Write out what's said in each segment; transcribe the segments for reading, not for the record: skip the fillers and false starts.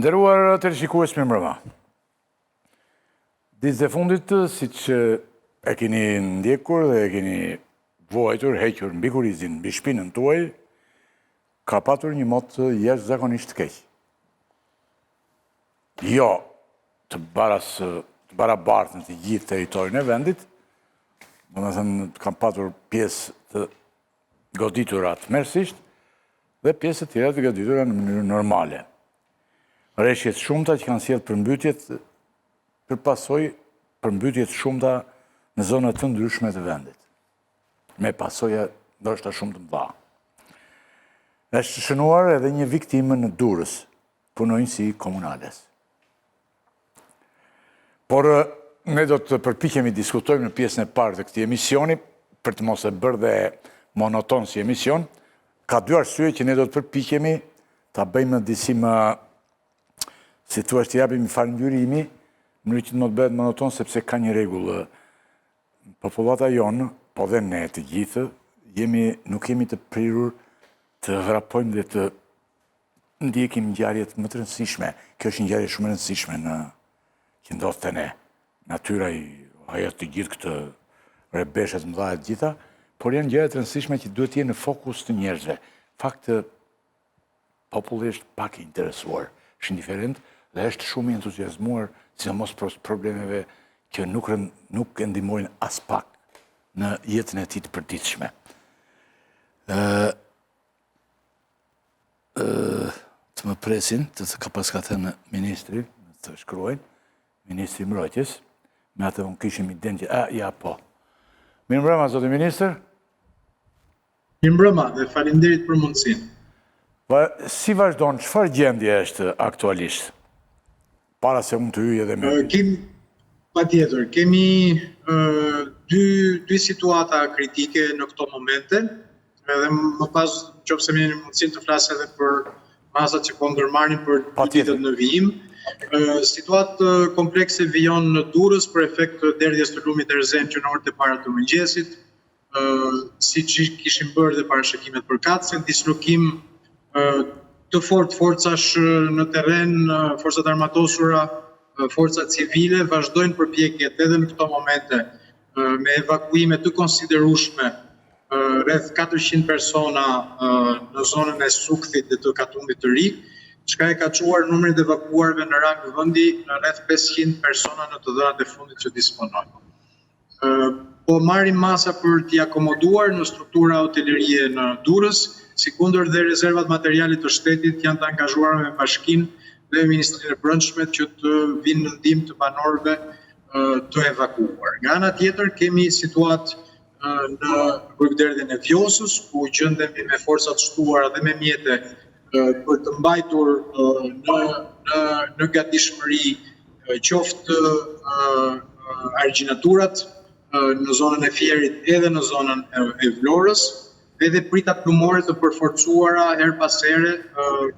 Nderuar teleshikues, mirëmbrëma. Ditët e fundit, siç e keni ndjekur dhe e keni vuajtur, hequr mbi kurizin, mbi shpinën tuaj, ka patur një motë jashtëzakonisht të keq. Jo të barabartë në të gjithë territorin e vendit, domethënë kam patur pjesë të goditura tmerrsisht dhe pjesë të tjera të goditura në mënyrë normale. Rreshjet shumta që kanë sjellë përmbytjet për pasojë përmbytjet shumta në zona të ndryshme të vendit, me pasoja ndoshta shumë të mëdha. Është shënuar edhe një viktimë në Durrës, punonjësi komunales. Por ne do të përpiqemi të diskutojmë në pjesën e parë të këtij emisioni, për të mos e bërë dhe monoton si emision, ka dy arsye që ne do të përpiqemi ta bëjmë disi më, si thua, të japim falëndyrimi, në mënyrë që të mos bëhet monoton, sepse ka një rregull. Popullata jonë, po dhe ne të gjithë, nuk jemi të prirur të vrapojmë dhe të ndjekim ngjarjet më të rëndësishme. Kjo është një ngjarje shumë e rëndësishme që ndodh te ne. Natyra ajo të gjithë këtë rebeshet mëdha të gjitha, por janë ngjarje të rëndësishme që duhet të jenë në fokus të njerëzve. Fakt, populli është pak i interesuar, është indiferent dhe është shumë i entuziazmuar, sidomos për problemeve që nuk e ndihmojnë as pak në jetën e tij të përditshme. Të më presin, ka pas ka thënë ministri, të shkruajnë, ministri i mbrojtjes, me atë unë kishim iden që, po. Mirëmbrëma, zoti ministër. Mirëmbrëma dhe faleminderit për mundësinë. Si vazhdon, çfarë gjendje është aktualisht? Para se unë të hyj edhe me... Patjetër, kemi dy situata kritike në këto momente, edhe më pas nëse më jeni mundësinë të flas edhe për masat që po ndërmarrin për ditët në vijim. Situatë komplekse vijon në Durrës për efekt të derdhjes të lumit Erzen që në orët e para të mëngjesit, siç kishim bërë dhe parashikimet përkatëse, dislokim të forcash në terren, forcat armatosura, forcat civile vazhdojnë përpjekjet edhe në këto momente me evakuime të konsiderueshme, rreth 400 persona në zonën e Sukthit dhe të Katumit të Ri, çka e ka çuar numrin e evakuarve në rang vendi në rreth 500 persona në të dhënat e fundit që disponojnë. Po marrim masa për t'i akomoduar në struktura hotelerie në Durrës, sikundër dhe rezervat materiale të shtetit janë të angazhuar me bashkinë dhe Ministrinë e Brendshme që të vinë në ndihmë të banorëve të evakuuar. Nga ana tjetër kemi situatë në rrugderdhjen e Vjosës, ku gjendemi me forcat shtuara dhe me mjete për të mbajtur në gatishmëri qoftë argjinaturat në zonën e Fierit edhe në zonën e Vlorës, edhe prita plumore të përforcuara her pas here.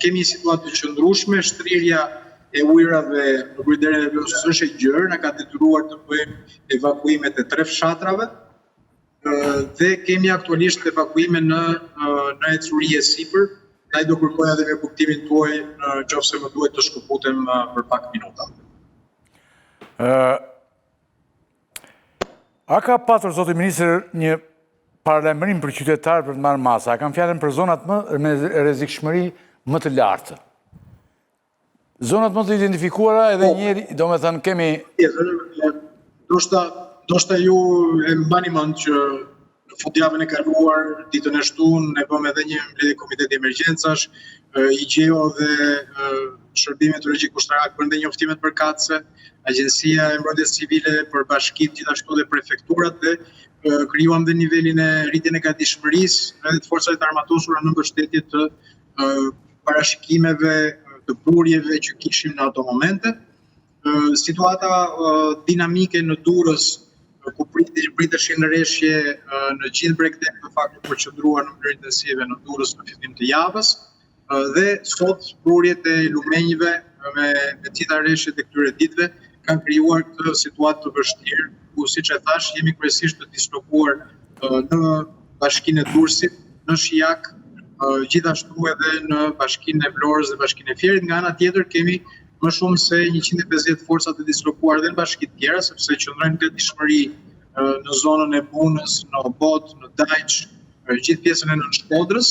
Kemi një situatë të qëndrueshme, shtrirja e ujrave në rrugderdhjen e Vjosës është e gjerë, na ka detyruar të bëjmë evakuimet e 3 fshatrave dhe kemi aktualisht evakuime në ecuri e sipër. Ai do kërkoj edhe me kuptimin tuaj nëse më duhet të shkëputem për pak minuta. A ka patur, zoti ministër, një paralajmërim për qytetarë për të marrë masa? A kanë fjalën për zonat me rrezikshmëri më të lartë? Zonat më të identifikuara edhe njëri, domethënë kemi... Ndoshta ju e mbani mend që në fundjavën e kaluar, ditën e shtunë, ne bëm edhe një mbledhje komiteti emergjencash, i gjeo dhe shërbimet urologjik ushtarak bën dhe njoftimet përkatëse, Agjencia e Mbrojtjes Civile për bashkitë, gjithashtu dhe prefekturat, dhe krijuam dhe nivelin e rritjen e gatishmërisë edhe të forcave armatosura në mbështetje të parashikimeve të burjeve që kishim në ato momente. Situata dinamike në Durrës, ku priteshin rreshje në gjithë bregdet, në fakt përqendruar në mënyrë intensive në Durrës në fillim të javës, dhe sot burjet e lumenjve me gjitha rreshjet e këtyre ditëve kanë krijuar këtë situatë të vështirë, ku siç e thash, jemi kryesisht të dislokuar në bashkinë e Durrësit, në Shijak, gjithashtu edhe në Bashkinë e Vlorës dhe Bashkinë e Fierit. Nga ana tjetër kemi më shumë se 150 forca të dislokuar dhe në bashki të tjera, sepse qëndrojnë gatishmëri në zonën e Bunës, në Obod, në Dajç, gjithë pjesën e Nën Shkodrës,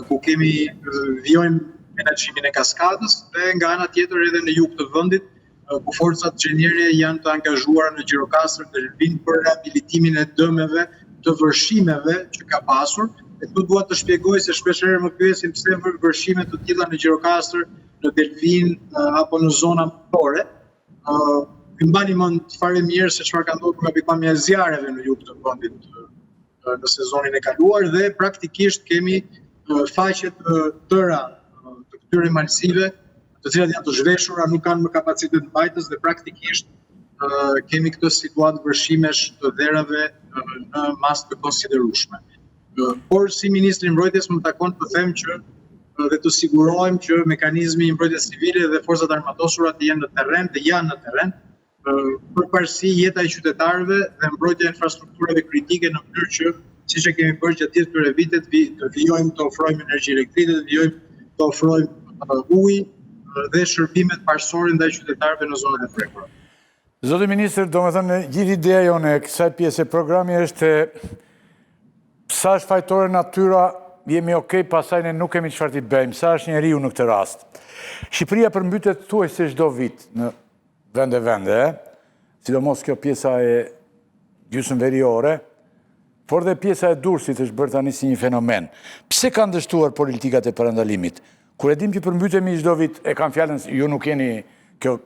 ku vijojmë menaxhimin e kaskadës, dhe nga ana tjetër edhe në jug të vendit, ku forcat gjenjere janë të angazhuara në Gjirokastër dhe Lëvin për rehabilitimin e dëmeve të vërshimeve që ka pasur. Dhe këtu dua të shpjegoj se shpeshherë më pyesin pse vërshime të tilla në Gjirokastër, në Delfin apo në zona mëtore. Mbani mend fare mirë se çfarë ka ndodhur nga pikpamja e zjarreve në jug të vendit në sezonin e kaluar dhe praktikisht kemi faqe të tëra të këtyre malësive, të cilat janë të zhveshura, nuk kanë më kapacitet mbajtës dhe praktikisht kemi këtë situatë vërshimesh të dherave në masë të konsiderueshme. Por si Ministri i Mbrojtjes më takon të them që dhe të sigurohem që mekanizmi i mbrojtjes civile dhe forcat armatosura të jenë në terren, të janë në terren, përparësi jeta e qytetarëve dhe mbrojtja e infrastrukturave kritike në mënyrë që, siç e kemi bërë gjatë gjithë këtyre vitet, të vijojmë të ofrojmë energji elektrike, të vijojmë të ofrojmë ujë dhe shërbimet parsorë ndaj qytetarëve në zonat e prekura. Zoti Ministër, domethënë gjithë ideja jone e kësaj pjese programi është sa është fajtore natyra, jemi okej, pasaj ne nuk kemi çfarë t'i bëjmë, sa është njeriu në këtë rast. Shqipëria përmbytet thuajse çdo vit në vende, sidomos kjo pjesa e gjysmëveriore, por dhe pjesa e Durrësit është bërë tani si një fenomen. Pse kanë dështuar politikat e parandalimit? Kur e dim që përmbytemi çdo vit, e kam fjalën, ju nuk jeni, kjo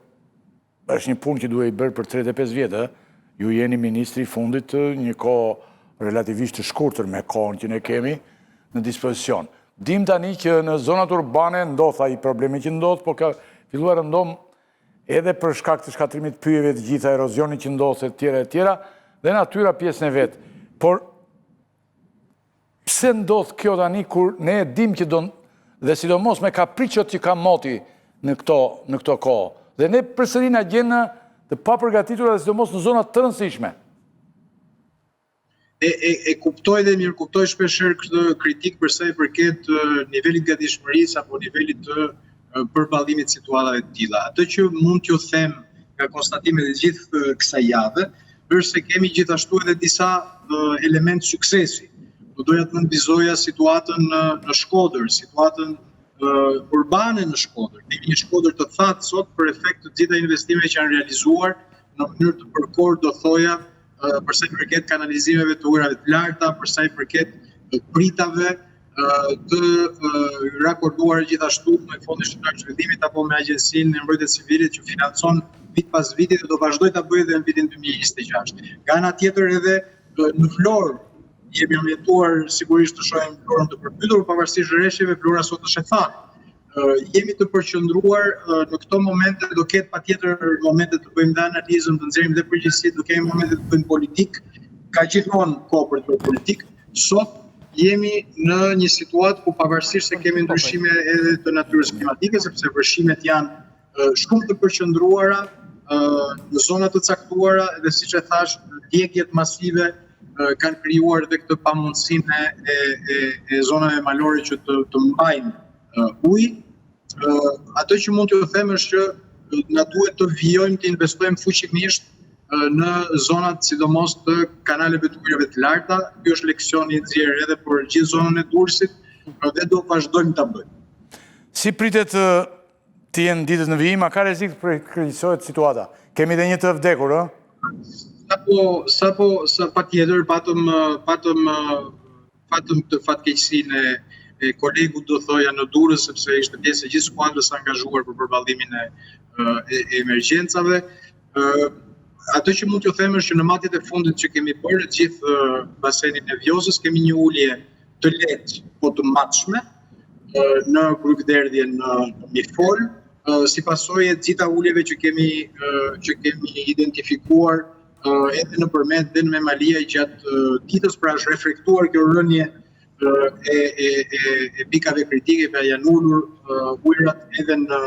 është një punë që duhet i bërë për 35 vjetë, ju jeni ministri i fundit të një kohë relativisht të shkurtër me kohën që ne kemi në dispozicion. Dim tani që në zonat urbane ndodh ai problemi që ndodh, por ka filluar ndodh edhe për shkak të shkatrimit të pyjeve, të gjitha erozionit që ndodh e tjera, dhe natyra pjesën e vet. Por pse ndodh kjo tani kur ne e dim që do, dhe sidomos me kapriçot që ka moti në këto kohë. Dhe ne përsëri na gjenë të papërgatitura dhe sidomos në zonat të rëndësishme. E kuptoj dhe mirë kuptoj shpeshherë këtë kritik për sa i përket nivelit gatishmërisë apo nivelit të përballimit situatave të tilla. Atë që mund t'ju them nga konstatimet e gjithë kësaj jave, është se kemi gjithashtu edhe disa elementë suksesi. Doja të nënvizoja situatën në Shkodër, situatën urbane në Shkodër. Kemi një Shkodër të thatë sot për efekt të gjitha investimeve që janë realizuar në mënyrë të përkohur, do thoja, për sa i përket kanalizimeve të ujrave të larta, për sa i përket pritave të rakorduar gjithashtu me Fondin Shqiptar të Zhvillimit apo me Agjencinë e Mbrojtjes Civile që financon vit pas viti dhe do vazhdoj ta bëjë edhe në vitin 2026. Nga ana tjetër edhe në Vlorë jemi orientuar sigurisht të shohim Vlorën të përmbytur, pavarësisht rreshjeve, Vlora sot është e thënë. Jemi të përqendruar në këto momente, do ketë patjetër momente të bëjmë dhe analizën, të nxjerrim dhe përgjegjësi, do kemi momente të bëjmë politik, ka gjithmonë kohë për të bërë politik. Sot jemi në një situatë ku pavarësisht se kemi ndryshime edhe të natyrës klimatike, sepse vërshimet janë shumë të përqendruara në zona të caktuara dhe siç e thash, djegjet masive kanë krijuar dhe këtë pamundësinë e zonave malore që të mbajnë ujë. Ato që mund t'ju them është që na duhet të vijojmë të investojmë fuqimisht në zonat sidomos të kanaleve të ujrave të larta. Ky është leksioni i nxjerrë edhe për gjithë zonën e Durrësit dhe do vazhdojmë ta bëjmë. Si pritet të jenë ditët në vijim, a ka rrezik të krejtësohet situata? Kemi edhe një të vdekur, ë? Sa patjetër patëm të fatkeqësinë e kolegu do thoja në Durrës, sepse ishte pjesë e gjithë skuadrës angazhuar për përballimin e emergjencave. Atë që mund t'ju them është që në matjet e fundit që kemi bërë në gjithë basenin e Vjosës kemi një ulje të lehtë po të matshme në Brugderdhje në Mifol, si pasojë të gjitha uljeve që kemi identifikuar edhe nëpërmjet dhe në Memalia gjatë ditës, pra është reflektuar kjo rënje e pikave kritike, pra janë ulur ujrat edhe në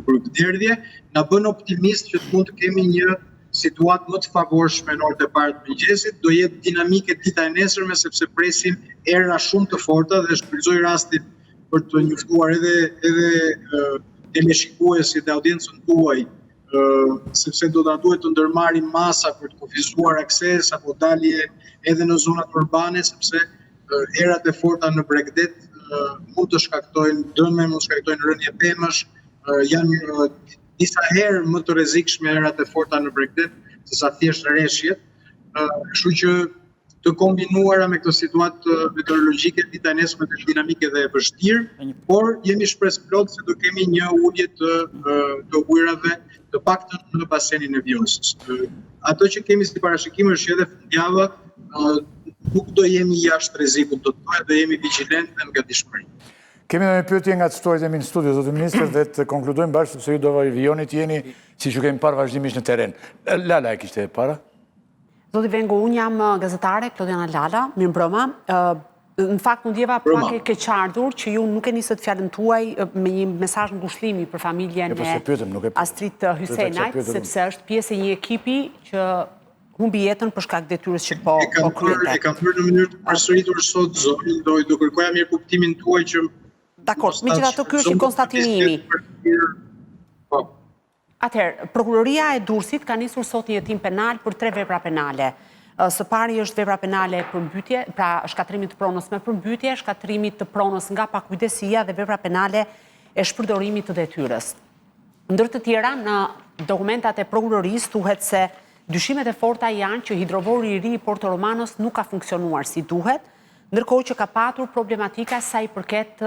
Brugderdhje, na bën optimist që mund të kemi një situatë më të favorshme në orët e parë të mëngjesit, do jetë dinamike dita e nesërme sepse presim era shumë të forta dhe shfrytëzoj rastin për të njoftuar edhe teleshikuesit dhe audiencën tuaj, sepse do ta duhet të ndërmarrim masa për të kufizuar akses apo dalje edhe në zonat urbane, sepse erat e forta në Bregdet mund të shkaktojnë dëme, mund të shkaktojnë rënje pemësh, janë disa herë më të rrezikshme erat e forta në Bregdet se sa thjesht rreshjet. Kështu që të kombinuara me këtë situatë meteorologjike, dita e nesërme është dinamike dhe e vështirë, por jemi shpresë plot se do kemi një ulje të ujrave të paktën në basenin e Vjosës. Ato që kemi si parashikim është edhe fundjava, nuk do jemi jashtë rrezikut, do jemi vigjilentë dhe në gatishmëri. Kemi në një pyetje nga të shtuarit e mi në studio, zotë ministër, dhe të konkludojmë bashkë, sepse ju do vionit jeni, si që kemi parë vazhdimisht në teren. Lala e kishte para? Zoti Vengo, unë jam gazetare, Klodiana Lala, mirë mbrëma. Në fakt, unë djeva pak e keqardhur që ju nuk e nisët fjallën tuaj me një mesazh ngushlimi për familjen e Astrid Hysenajt, sepse është pjesë e një ekipi që humbi jetën për shkak detyrës që po kryete. E kam bërë në mënyrë të përsëritur sot zonin, do kërkoja mirë kuptimin tuaj që... Dakor, megjithatë ky është një konstatimi imi. Atëherë, prokuroria e Durrësit ka nisur sot një hetim penal për 3 vepra penale. Së pari është vepra penale për mbytyje, pra shkatrimit të pronës me përmbytje, shkatrimit të pronës nga pakujdesia dhe vepra penale e shpërdorimit të detyrës. Ndër të tjera, në dokumentat e prokurorisë thuhet se dyshimet e forta janë që hidrovori i ri i Porto Romanos nuk ka funksionuar si duhet, ndërkohë që ka patur problematika sa i përket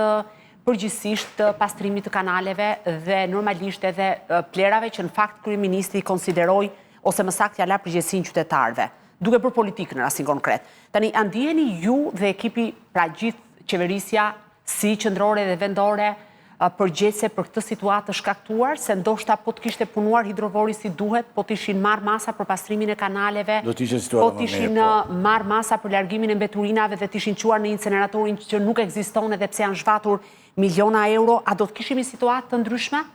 përgjithsisht pastrimit të kanaleve dhe normalisht edhe plerave që në fakt kryeministri konsideroi ose më saktë ja la përgjegjësinë qytetarëve, duke bërë politikë në rastin konkret. Tani, a ndiheni ju dhe ekipi, pra gjithë qeverisja, si qendrore dhe vendore, përgjegjëse për këtë situatë të shkaktuar, se ndoshta po të kishte punuar hidrovori si duhet, po të ishin marrë masa për pastrimin e kanaleve, po të ishin marrë masa për largimin e mbeturinave dhe të ishin quar në inceneratorin që nuk ekziston edhe pse janë zhvatur miliona euro, a do të kishim një situatë të ndryshme?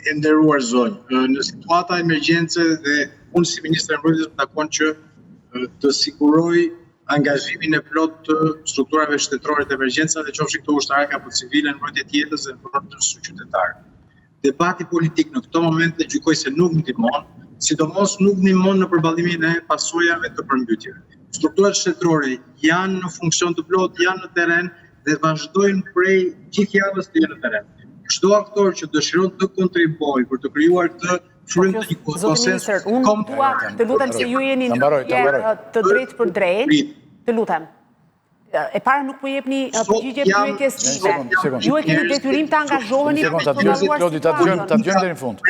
E nderuar zonjë, në situata emergjence dhe unë si ministër e mbrojtjes më takon që të siguroj angazhimin e plot të strukturave shtetërore të emergjencave, dhe qofshin këto ushtarake apo civile në mbrojtje të jetës dhe në mbrojtje të qytetarë. Debati politik në këto momente gjykoj se nuk ndihmon, sidomos nuk ndihmon në përballimin e pasojave të përmbytjeve. Strukturat shtetërore janë në funksion të plot, janë në teren dhe vazhdojnë prej gjithë javës të jenë në teren. Çdo aktor që dëshiron të kontribuojë për të krijuar këtë frym të një konsensus, unë dua të lutem se ju jeni ndërhyrje të drejtë për drejtë. Të lutem. E para nuk po jepni përgjigje pyetjes time. Ju e keni detyrim të angazhoheni për të ndaluar situatë. Ta dëgjojmë deri në fund.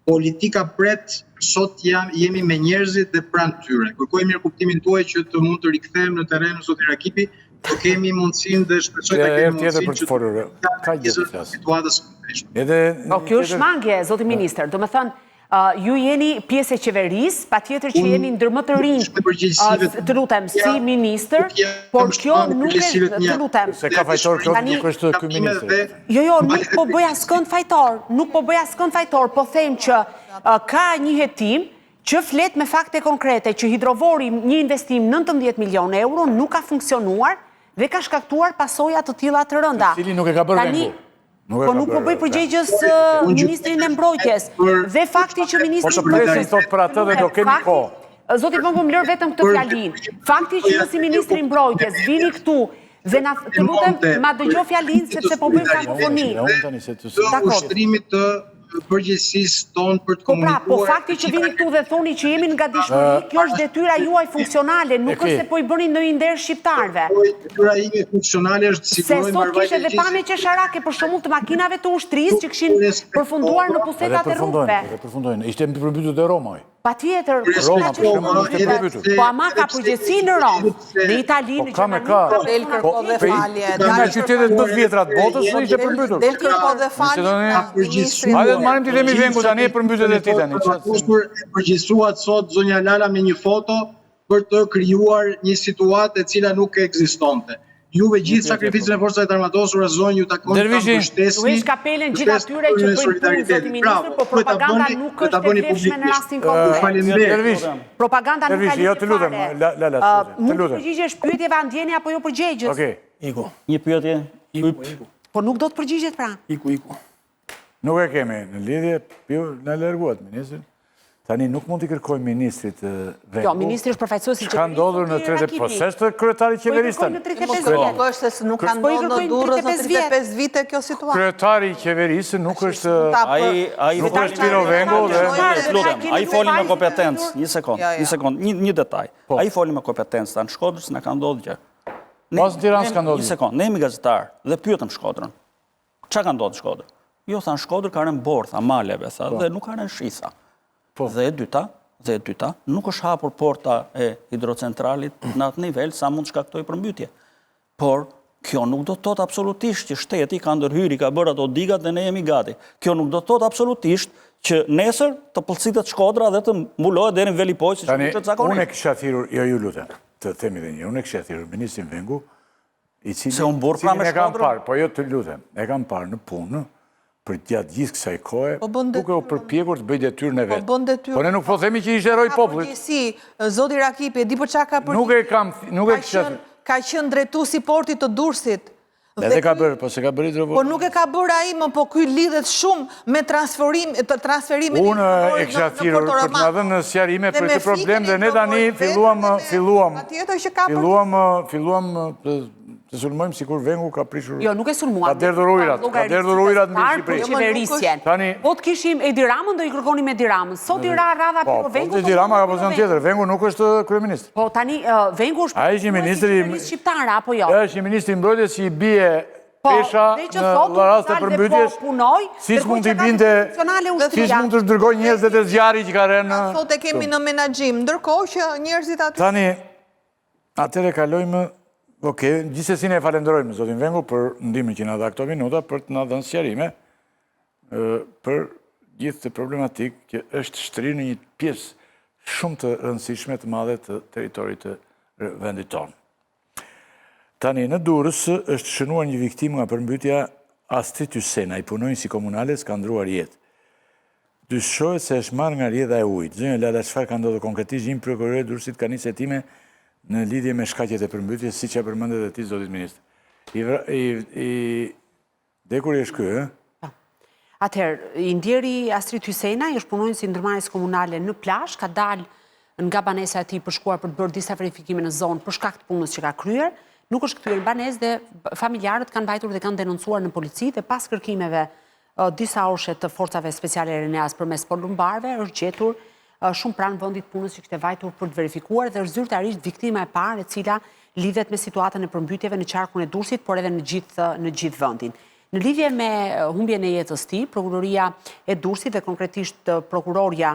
Politika pret, sot jemi me njerëzit dhe pranë tyre. Kërkoj mirë kuptimin tuaj që të mund të rikthehemi në terren zoti Rakipi, të kemi mundësinë dhe shpresoj të kemi mundësinë që situatës së ndryshme. Kjo është shmangje, zoti ministër. Do të thënë, ju jeni pjesë e qeverisë, patjetër që jeni ndër më të rinj, të lutem, si ministër, por kjo nuk është, të lutem. Se ka fajtor, kjo nuk është ky ministër. Jo, nuk po bëj askënd fajtor, po them që ka një hetim që flet me fakte konkrete që hidrovori një investim 19 milion euro nuk ka funksionuar dhe ka shkaktuar pasoja të tilla të rënda. Cili nuk e ka bërë Vengo. Po nuk po bëj përgjegjës ministrin e mbrojtjes. Dhe fakti që ministri i mbrojtjes thot për atë dhe do kemi kohë. Zoti Vengo më lër vetëm këtë fjalinë. Fakti që ju si ministri i mbrojtjes vini këtu dhe na të lutem ma dëgjoj fjalinë sepse po bëjmë kakofoni. Ushtrimit të përgjegjësisë tonë për të komunikuar. Po fakti që vini këtu dhe thoni që jemi në gatishmëri, kjo është detyra juaj funksionale, nuk është se po i bëni ndonjë nder shqiptarëve. Detyra ime funksionale është të sigurojmë marrëveshje. Se sot kishte edhe pamje qesharake për shembull të makinave të ushtrisë që kishin përfunduar në pusetat e rrugëve. Përfundojnë. Ishte përmbytur te Roma. Patjetër. Roma për shembull ishte përmbytur. Po ama ka përgjegjësi në Rom, në Itali, në Gjermani. Del kërko dhe falje. Nga qytetet më të vjetra të botës ishte përmbytur. Del kërko dhe falje. Hajde të marrim ti themi Vengo tani për mbytyjet e tij tani. Përgjegjësuat sot zonja Lala me një foto për të krijuar një situatë e cila nuk ekzistonte. juve gjithë sakrificën e forcave të armatosura zonë ju takon ta mbështesni. Ju heq kapelen gjithë atyre që bëjnë punë, zoti ministër, por propaganda nuk është e vlefshme në rastin konkret. Propaganda nuk ka lidhje fare. Mund të përgjigjesh pyetjeve a ndjeni apo jo përgjegjës? Okej. Iku. Një pyetje. Po nuk do të përgjigjet pra. Iku. Nuk e kemi në lidhje, në larguat ministrin. Tani nuk mund t'i kërkoj ministrit Vengu. Jo, ministri është përfaqësues i qeverisë. Ka ndodhur në 35 po s'është kryetari i qeverisë tani. Nuk është se nuk ka ndodhur në Durrës në 35 vite kjo situatë. Kryetari i qeverisë nuk është Nuk është Piro Vengu dhe ai foli me kompetencë. Një sekond, një detaj. Ai foli me kompetencë, tanë Shkodrës na ka ndodhur gjë. Pas në Tiranë s'ka ndodhur. Një sekond, ne jemi gazetar dhe pyetëm Shkodrën. Çka ka ndodhur në Shkodër? Jo, thanë Shkodër ka rënë borë, tha maleve, tha, dhe nuk ka rënë shisa. Dhe e dyta, nuk është hapur porta e hidrocentralit në atë nivel sa mund shkaktoj përmbytje. Por, kjo nuk do të thotë absolutisht që shteti ka ndërhyri, ka bërë ato digat dhe ne jemi gati. Kjo nuk do të thotë absolutisht që nesër të pëllësitet Shkodra dhe të mbulohet deri në Velipoj, si që të zakonisht. Unë e kisha thirrur, jo ju lutem, të themi dhe një, unë e kisha thirrur ministrin Vengu, i cilin e kam parë, po jo të lutem, e kam parë në punë, për gjatë gjithë kësaj kohe, duke u përpjekur të bëj detyrën e vetë. Po ne nuk po themi që ishte eroj popullit. Zoti Rakipi, e di për çka ka përgjigje? Nuk e kisha. Ka qenë drejtuesi i portit të Durrësit. Edhe ka bërë, po se ka bërë hidrovolt. Po nuk e ka bërë ai, më po ky lidhet shumë me transferimin Unë e kisha thirrur për të na dhënë në sqarime për këtë problem dhe ne tani filluam të sulmojmë sikur Vengu ka prishur. Jo, nuk e sulmuam. Ka derdhur ujrat në Shqipëri. Qeverisjen. Po të kishim Edi Ramën, do i kërkonim Edi Ramën. Sot i ra radha Piro Vengu. Po, Edi Rama ka pozicion tjetër. Vengu nuk është kryeminist. Po tani Vengu është kryeminist shqiptar apo jo? Ja, është ministri i mbrojtjes që i bie pesha në rast të përmbytjes. Siç mund t'i binte, siç mund të dërgoj njerëzit e zjarrit që ka rënë. Thotë kemi në menaxhim, ndërkohë që njerëzit aty. Tani atëre kalojmë. Okej, gjithsesi ne falenderojmë zotin Vengu për ndihmën që na dha këto minuta për të na dhënë sqarime për gjithë të problematikë që është shtrirë në një pjesë shumë të rëndësishme të madhe të territorit të vendit tonë. Tani në Durrës është shënuar një viktimë nga përmbytja Astrid Hysena, i punonjës si komunale, s'ka ndruar jetë. Dyshohet se është marrë nga rjedha e ujit. Zënja Lala, çfarë ka ndodhur konkretisht? Një prokuror i Durrësit ka nisë hetime në lidhje me shkaqjet e përmbytjes, siç e përmendet edhe ti, zotit ministër. Dekur është ky, Atëherë, i ndjeri Astrid Hysena, është punonjës si ndërmarrjes komunale në plazh, ka dalë nga banesa e tij për shkuar për të bërë disa verifikime në zonë për shkak të punës që ka kryer. Nuk është kthyer në banesë dhe familjarët kanë mbajtur dhe kanë denoncuar në polici dhe pas kërkimeve disa orëshe të forcave speciale RNA-s përmes polumbarëve është gjetur shumë pranë vendit punës që kishte vajtur për të verifikuar dhe është zyrtarisht viktima e parë e cila lidhet me situatën e përmbytjeve në qarkun e Durrësit, por edhe në gjithë vendin. Në lidhje me humbjen e jetës së tij, prokuroria e Durrësit dhe konkretisht prokurorja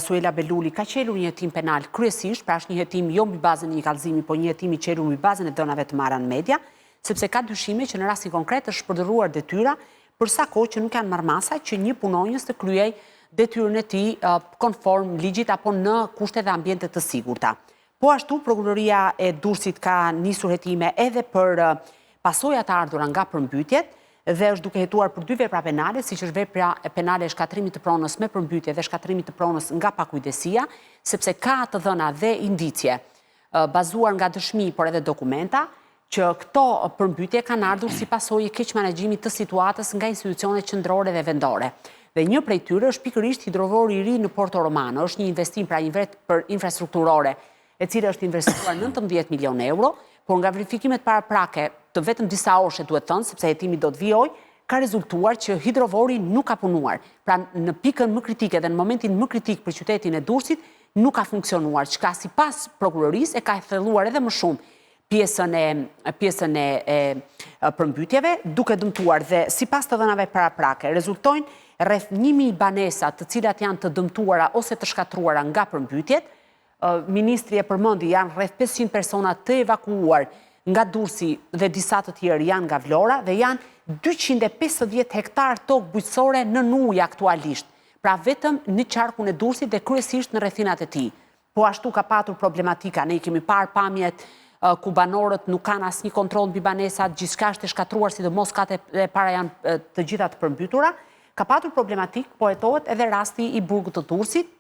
Suela Beluli ka qelur një hetim penal kryesisht, pra është një hetim jo mbi bazën e një kallëzimi, por një hetim i qelur mbi bazën e dhënave të marra në media, sepse ka dyshime që në rastin konkret është shpërdoruar detyra për sa kohë që nuk janë marrë masa që një punonjës të kryej detyrën e tij konform ligjit apo në kushte dhe ambiente të sigurta. Po ashtu, prokuroria e Durrësit ka nisur hetime edhe për pasojat e ardhura nga përmbytjet dhe është duke hetuar për 2 vepra penale, siç është vepra penale e shkatrimit të pronës me përmbytje dhe shkatrimit të pronës nga pakujdesia, sepse ka të dhëna dhe indicie bazuar nga dëshmi, por edhe dokumenta, që këto përmbytje kanë ardhur si pasojë e keq menaxhimit të situatës nga institucionet qendrore dhe vendore. Dhe një prej tyre është pikërisht hidrovori i ri në Porto Romano, është një investim pra një vet për infrastrukturore, e cila është investuar 19 milion euro, por nga verifikimet paraprake të vetëm disa orëshe duhet thënë, sepse hetimi do të vijojë, ka rezultuar që hidrovori nuk ka punuar. Pra në pikën më kritike dhe në momentin më kritik për qytetin e Durrësit nuk ka funksionuar, çka sipas prokurorisë e ka thelluar edhe më shumë pjesën e përmbytjeve, duke dëmtuar dhe sipas të dhënave paraprake rezultojnë rreth 1000 banesa të cilat janë të dëmtuara ose të shkatruara nga përmbytjet. Ministri e përmendi janë rreth 500 persona të evakuuar nga Durrësi dhe disa të tjerë janë nga Vlora dhe janë 250 hektar tokë bujqësore në ujë aktualisht. Pra vetëm në qarkun e Durrësit dhe kryesisht në rrethinat e tij. Po ashtu ka patur problematika, ne i kemi parë pamjet ku banorët nuk kanë asnjë kontroll mbi banesat, gjithçka është e shkatruar, sidomos katet e para janë të gjitha të përmbytura. Ka patur problematik, po hetohet edhe rasti i burgut të Durrësit,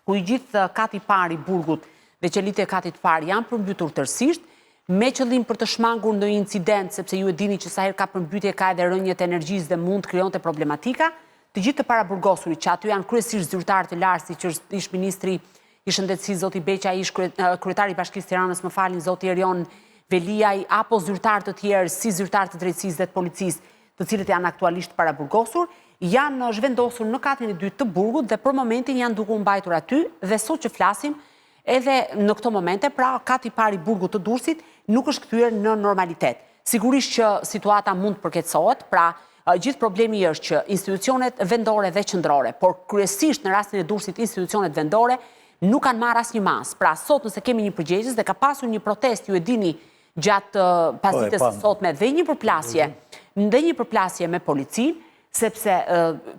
ku i gjithë kati parë i burgut dhe qelitë e katit parë janë përmbytur tërësisht, me qëllim për të shmangur në incident, sepse ju e dini që sa herë ka përmbytje ka edhe rënjët e energjisë dhe mund të krijonte problematika. Të gjithë të paraburgosurit që aty janë kryesisht zyrtarë të lartë, siç është ish ministri i shëndetësisë zoti Beqa, ish kryetari i Bashkisë Tiranës, më falni, zoti Erion Veliaj, apo zyrtarë të tjerë si zyrtarë të drejtësisë dhe të policisë, të cilët janë aktualisht paraburgosur, janë zhvendosur në katin e dytë të burgut dhe për momentin janë duke u mbajtur aty dhe sot që flasim edhe në këto momente, pra kati parë i burgut të Durrësit nuk është kthyer në normalitet. Sigurisht që situata mund të përkeqësohet, pra gjithë problemi është që institucionet vendore dhe qendrore, por kryesisht në rastin e Durrësit institucionet vendore nuk kanë marrë asnjë mas. Pra sot nëse kemi një përgjegjës dhe ka pasur një protest, ju e dini gjatë pasdites së sotme dhe një përplasje me policinë, sepse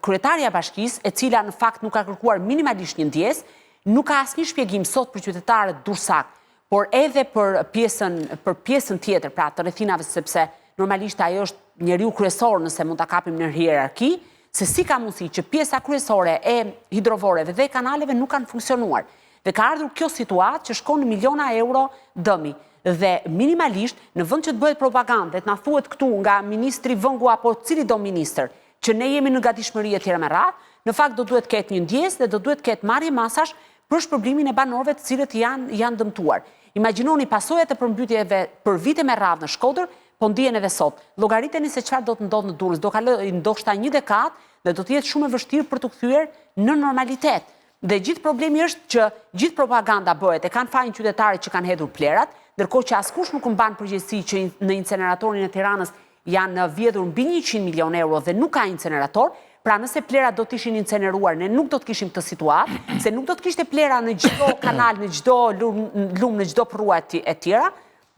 kryetaria e bashkisë, e cila në fakt nuk ka kërkuar minimalisht një ndjes, nuk ka asnjë shpjegim sot për qytetarët durrësak, por edhe për pjesën tjetër, pra të rrethinave, sepse normalisht ajo është njeriu kryesor nëse mund ta kapim në hierarki, se si ka mundësi që pjesa kryesore e hidrovoreve dhe kanaleve nuk kanë funksionuar. Dhe ka ardhur kjo situatë që shkon në miliona euro dëmi. Dhe minimalisht, në vend që të bëhet propagandë dhe të na thuhet këtu nga ministri vëngu apo cili do ministër, që ne jemi në gatishmëri e tjera me radhë, në fakt do duhet ketë një ndjesë dhe do duhet ketë marrje masash për shpërblimin e banorëve të cilët janë dëmtuar. Imagjinoni pasojat e përmbytjeve për vite me radhë në Shkodër, po ndihen edhe sot. Llogariteni se çfarë do të ndodhë në Durrës, do kalojë ndoshta një dekadë dhe do të jetë shumë e vështirë për të kthyer në normalitet. Dhe gjithë problemi është që gjithë propaganda bëhet, e kanë fajin qytetarët që kanë hedhur plerat, ndërkohë që askush nuk mban përgjegjësi që në inceneratorin e Tiranës janë vjedhur mbi 100 milion euro dhe nuk ka incenerator. Pra nëse plerat do të ishin inceneruar, ne nuk do të kishim këtë situatë, se nuk do të kishte plera në çdo kanal, në çdo lum, në çdo prrua e tjera,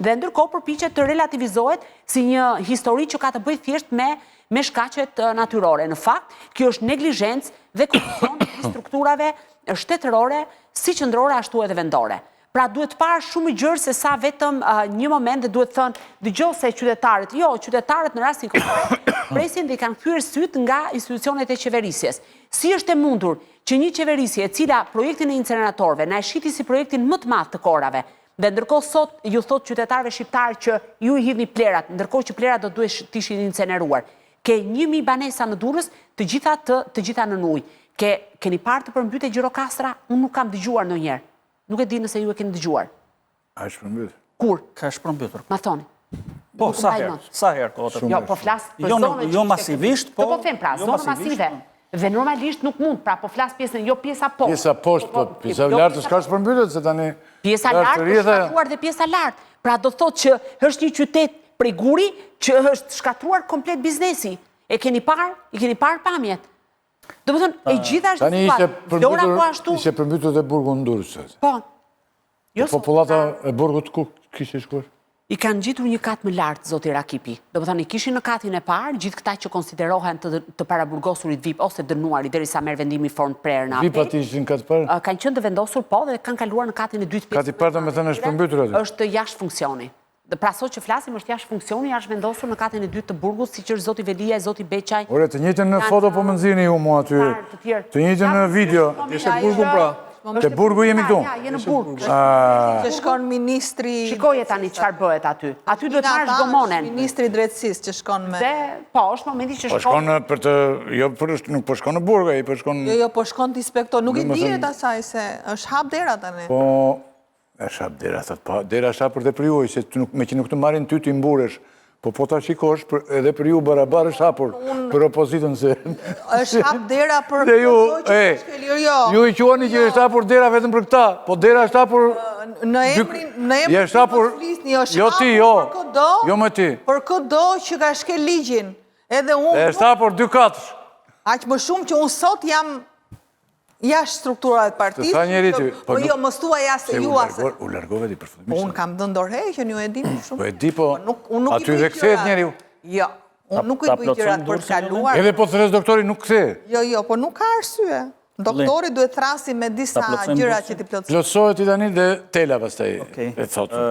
dhe ndërkohë përpiqet të relativizohet si një histori që ka të bëjë thjesht me shkaqet natyrore. Në fakt, kjo është neglizhencë dhe korrupsion i strukturave shtetërore, si qendrore ashtu edhe vendore. Pra duhet parë shumë gjërë se sa vetëm një moment dhe duhet thënë, dëgjoj se qytetarët në rastin konkret presin dhe i kanë kthyer syt nga institucionet e qeverisjes. Si është e mundur që një qeverisje e cila projektin e inceneratorëve na e shiti si projektin më të madh të korave, dhe ndërkohë sot ju thot qytetarëve shqiptarë që ju i hidhni plerat, ndërkohë që plerat do duhet të ishin inceneruar. Ke 1000 banesa në Durrës, të gjitha në ujë. Keni parë të përmbyte Gjirokastra? Unë nuk kam dëgjuar ndonjëherë. Nuk e di nëse ju e keni dëgjuar. A është përmbytur? Kur? Ka shpërmbytur. Ma thoni. Po, sa herë kohët. Jo, po flas për zonën. Jo masivisht, po. Po them pra, zonë masive. Dhe normalisht nuk mund, pra po flas pjesën, jo pjesa poshtë. Pjesa poshtë, po pjesa lartë s'ka shpërmbytur, se tani... Pjesa lartë është shkatruar dhe pjesa lartë. Pra do thotë që është një qytet prej guri që është shkatruar komplet biznesi. E keni parë pamjet. Do më thonë, e gjitha është tani ishte përmbytur dhe burgu në Durrës. Po. Populata e burgut ku kishte shkuar? I kanë gjitur një kat më lartë, zoti Rakipi. Do më thonë, i kishin në katin e parë, gjithë këta që konsiderohen të paraburgosurit VIP ose dënuari derisa merr vendimi formë prerë në apel. VIP-at ishin katë parë? Kanë qenë të vendosur, po, dhe kanë kaluar në katin e dytë pjesë. Kati parë me thënë është përmbytur aty? Është jashtë funksioni. Dhe pra sot që flasim është jashtë funksioni, është vendosur në katin e dytë të burgut, siç është zoti Veliaj, zoti Beqaj. Ore, të njëjtën në foto po më nxirrni ju mua aty. Të njëjtën në video. Ishte burgu pra. Te burgu jemi këtu. Ja, jenë burg. Që shkon ministri... Shikoje tani çfarë bëhet aty. Aty duhet marrësh gomonen. Ministri drejtësisë që shkon me... Dhe, po, është momenti që Po shkon për të... Jo, nuk po shkon në burg, ai po shkon... Jo, po shkon të inspektor. Nuk i dihet asaj se është hap dera tani. Po, është hap dera, thot, po, dera është hap për dhe për ju, se me që nuk të marrin ty të imburesh, po ta shikosh, edhe për ju barabar është hapur, për opozitën se... është hap dera për... Dhe ju, ju i quani që është hapur dera vetëm për këta, po dera është hapur... Në emrin është hapur... Jo ti, jo me ti. Për këdo që ka shkel ligjin, edhe unë... është hapur 2 katësh. Aq më shumë që unë sot jam... jashtë strukturave të partisë, po jo, më stua jashtë ju asë. U largove di përfundimisht. Unë kam dhënë dorëheqjen, ju e dini shumë. Po e di, po aty dhe kthehet njeriu. Jo, unë nuk i bëj gjërat për të kaluar. Edhe po thres doktori nuk kthehet. Jo, po nuk ka arsye. Doktori duhet thrasi me disa gjëra që ti plotësoj. Plotësohet i tani dhe tela pastaj e thotë.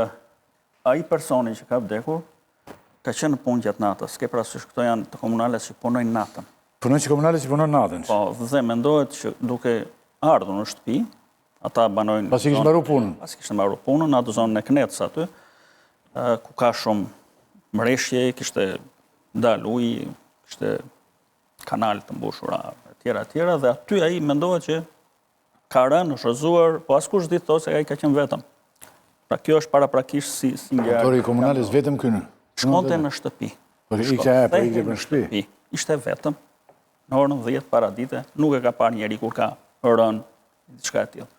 ai personi që ka vdekur, ka qenë në punë gjatë natës, ke parasysh këto janë të komunales që punojnë natën. Punojnë që komunales që punojnë natën? Po, dhe mendohet që duke ardhur në shtëpi, ata banojnë... Pasi kishtë mbaru punën? Pasi kishtë mbaru punën, në atë zonën e Knetës aty, ku ka shumë mreshje, kishte dalë ujë, kishte kanal të mbushura, tjera, dhe aty ai mendohet që ka rënë, shëzuar, po askush ditë thosë se ai ka qenë vetëm. Pra kjo është paraprakisht si ngjarje. Autori komunales vetëm kënë? Shkonte në shtëpi. Ikte në shtëpi? Ishte vetëm, në orën 10 para dite, nuk e ka parë njeri kur ka rënë, diçka e tillë.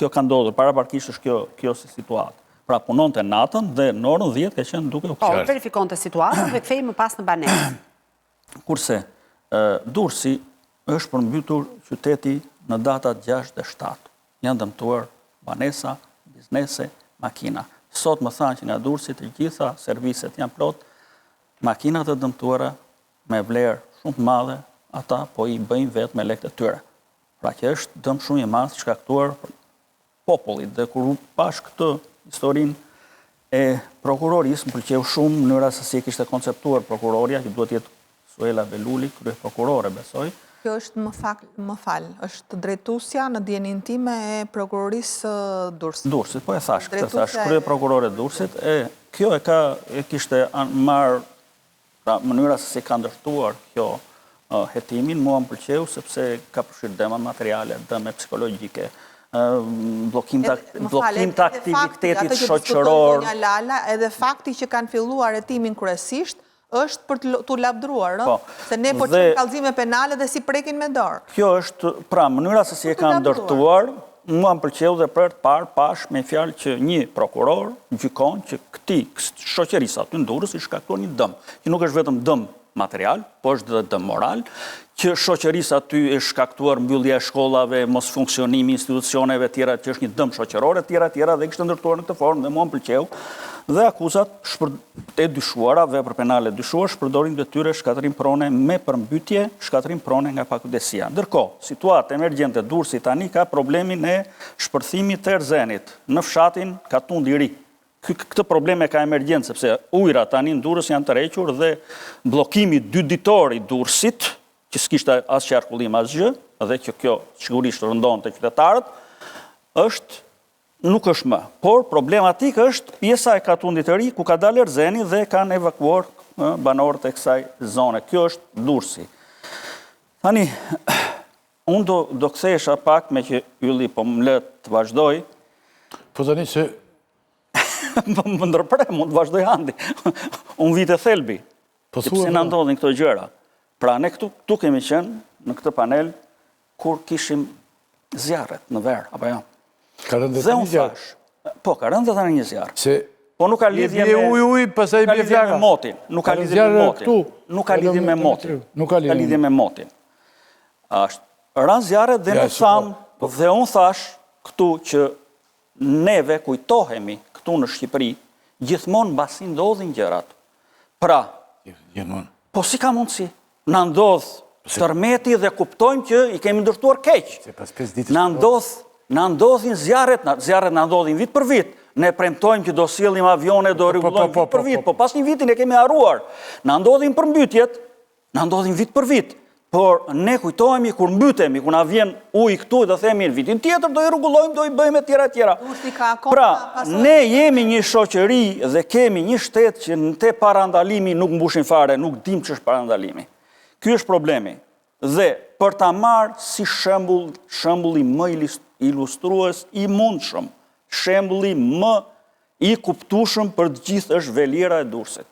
Kjo ka ndodhur, paraprakisht është kjo si situatë. Pra punonte natën dhe në orën 10 ka qenë duke u Po, verifikonte situatën dhe kthehej më pas në banesë. Kurse Durrësi është përmbytur qyteti në datat 6 dhe 7. Janë dëmtuar banesa, biznese, makina. Sot më thanë që nga Durrësi të gjitha serviset janë plot, makinat e dëmtuara me vlerë shumë të madhe, ata po i bëjnë vetë me lekët e tyre. Pra që është dëm shumë i madh shkaktuar popullit dhe kur pash këtë historinë e prokurorisë, më pëlqeu shumë mënyra se si e kishte konceptuar prokuroria, që duhet jetë Suela Beluli, krye prokurore, besoj. Kjo është më fal, është drejtuesja në dijenin time e prokurorisë Durrësit. Durrësit, po e thash, krye prokurore Durrësit, kjo e kishte marrë, pra mënyra se si ka ndërtuar kjo hetimin, mua më pëlqeu sepse ka përfshirë dëma materiale, dëme psikologjike, blokim të aktivitetit shoqëror. Edhe fakti që kanë filluar hetimin kryesisht është për të lavdruar, se ne po qëmë kallëzime penale dhe si prekin me dorë. Kjo është, pra, mënyra se si e kanë ndërtuar, mua më pëlqeu dhe për të parë pash me fjalë që një prokuror gjykon që këtij shoqërisë aty në Durrës i shkakton një dëm, që nuk është vetëm dëm material, po është dhe dëm moral, që shoqërisë aty e shkaktuar mbyllja e shkollave, mos funksionimi institucioneve tjera, që është një dëm shoqërore tjera, dhe kishte ndërtuar në këtë formë dhe mua më pëlqeu. Dhe akuzat e dyshuara, vepër penale dyshuar, shpërdorin detyre shkatërim prone me përmbytje, shkatërim prone nga pakujdesia. Ndërkohë, situata emergjente Durrësi tani ka problemin e shpërthimit të erzenit në fshatin Katund i Ri. Këtë probleme ka emergjent, sepse ujra tani në Durrës janë të requr dhe blokimi 2 ditor i Durrësit, që s'kishte as qarkullim as gjë, dhe që kjo sigurisht rëndon të qytetarët, nuk është më. Por problematik është pjesa e Katundit të Ri, ku ka dalë erzeni dhe kanë evakuar banorët e kësaj zone. Kjo është Durrësi. Tani, unë do kthehesha pak me që Ylli po më lë të vazhdoj. Po tani se... Më ndërpre, mund të vazhdoj handi. Unë vite thelbi. Pse na ndodhin këto gjëra. Pra, ne këtu kemi qenë në këtë panel kur kishim zjarret në verë, apo jo? Ka rëndë dhe një zjarë? Po, ka rëndë dhe një zjarë. Po nuk ka lidhje me motin. Nuk ka lidhje me motin. Nuk ka lidhje me motin. Nuk ka lidhje me motin. Ran zjarët dhe në thamë, dhe unë thash këtu që neve kujtohemi këtu në Shqipëri, gjithmonë mbasi ndodhin gjërat. Pra, po si ka mundësi? Në ndodhë tërmeti dhe kuptojmë që i kemi ndërtuar keq. Në ndodhin zjarret në ndodhin vit për vit. Ne premtojmë që do sillim avione, do rregullojmë vit për vit, po pas një vitin e kemi harruar. Në ndodhin përmbytjet, në ndodhin vit për vit. Por ne kujtohemi kur mbytemi, kur na vjen ujë këtu dhe themi në vitin tjetër do i rregullojmë, do i bëjmë tjera. Pra, ne jemi një shoqëri dhe kemi një shtet që në te parandalimi nuk mbushin fare, nuk dim që është parandalimi. Ky është problemi. Dhe për ta marrë si shembulli më ilustrues i mundshëm, shembulli më i kuptueshëm për të gjithë është Veliera e Durrësit.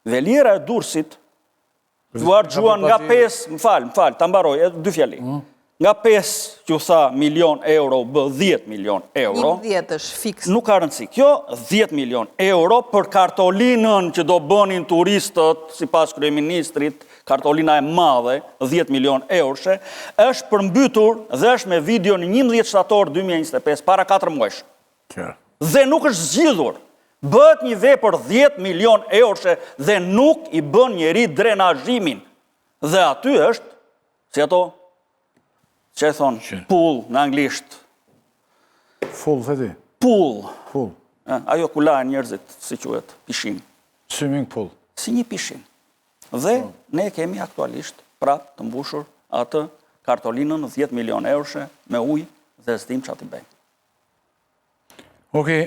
Veliera e Durrësit duar gjuan nga 5, më fal, ta mbaroj, 2 fjali. Nga 5 që u tha milion euro, bë 10 milion euro. 10 është fiks. Nuk ka rëndësi. Kjo 10 milion euro për kartolinën që do bënin turistët, si pas kryeministrit, kartolina e madhe, 10 milion euroshe, është përmbytur dhe është me video në 11 shtator 2025, para 4 muajsh. Dhe nuk është zgjidhur. Bëhet një vepër 10 milion euroshe dhe nuk i bën njeri drenazhimin. Dhe aty është, si ato, që e thonë, pool në anglisht. Full, theti? Pool. Ajo ku lahen njerëzit, si quhet, pishin. Swimming pool. Si një pishin. Dhe ne kemi aktualisht prap të mbushur atë kartolinën 10 milion euroshe me ujë dhe s'dim çfarë të bëjmë. Okej.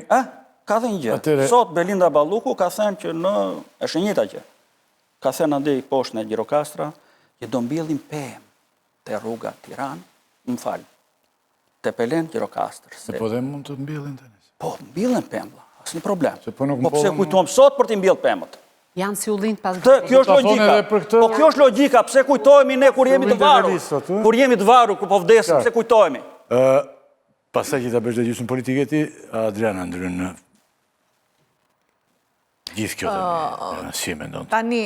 Ka dhe një gjë. Sot Belinda Balluku ka thënë që është e njëjta gjë. Ka thënë andej poshtë në Gjirokastra që do mbjellim pemë te rruga Tiranë, te Pelen Gjirokastër. Po dhe mund të mbjellin tani. Po, mbjellin pemë, asnjë problem. Po pse kujtojmë sot për të mbjell pemët? Janë si ullinjt pas Kjo është logjika. Po kjo është logjika, pse kujtohemi ne kur jemi të varur? Kur jemi të varur, kur po vdesim, pse kujtohemi? Pastaj që ta bësh dhe gjysmë politike ti, Adriana ndryn gjithë kjo tani, si e mendon? Tani,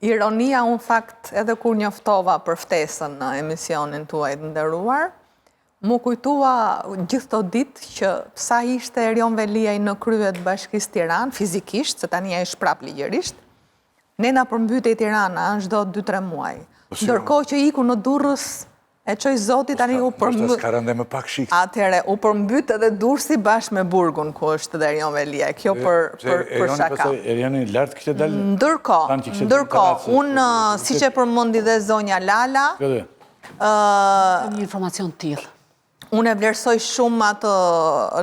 ironia unë fakt edhe kur njoftova për ftesën në emisionin tuaj të nderuar, mu kujtua gjithë të ditë që sa ishte Erion Veliaj në krye të Bashkisë Tiranë, fizikisht, se tani ai është prap ligjërisht, ne na përmbytej Tirana çdo 2-3 muaj. Ndërkohë që iku në Durrës, e çoj Zoti tani u përmbyt. Ka rënë më pak shik. Atëherë u përmbyt edhe Durrësi bashkë me Burgun, ku është edhe Erion Veliaj. Kjo për shaka. Erioni lart kishte dalë. Ndërkohë, unë siç e përmendi dhe zonja Lala, një informacion të tillë. Unë e vlerësoj shumë atë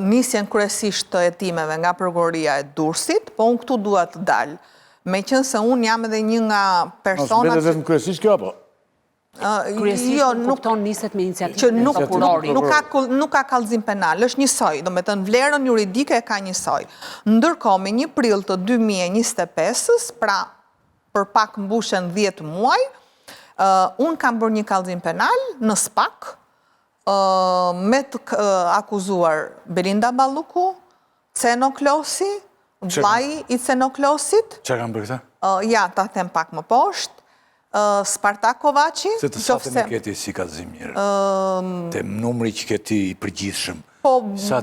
nisjen kryesisht të hetimeve nga prokuroria e Durrësit, po unë këtu dua të dal. Meqense unë jam edhe një nga personat që kryesisht kjo apo? Kryesisht nuk kupton niset me iniciativën e prokurorit. Nuk ka kallëzim penal, është njësoj, do me të në vlerën juridike e ka njësoj. Ndërkohë me 1 prill të 2025-ës, pra për pak mbushen 10 muaj, unë kam bërë një kallëzim penal në SPAK, me të akuzuar Belinda Balluku, Ceno Klosi, vllai i Ceno Klosit. Çfarë kanë bërë këta? Ja, ta them pak më poshtë. Spartak Kovaci. Se të satën e keti si kallëzim mirë. Te numri që keti i përgjithshëm. Po,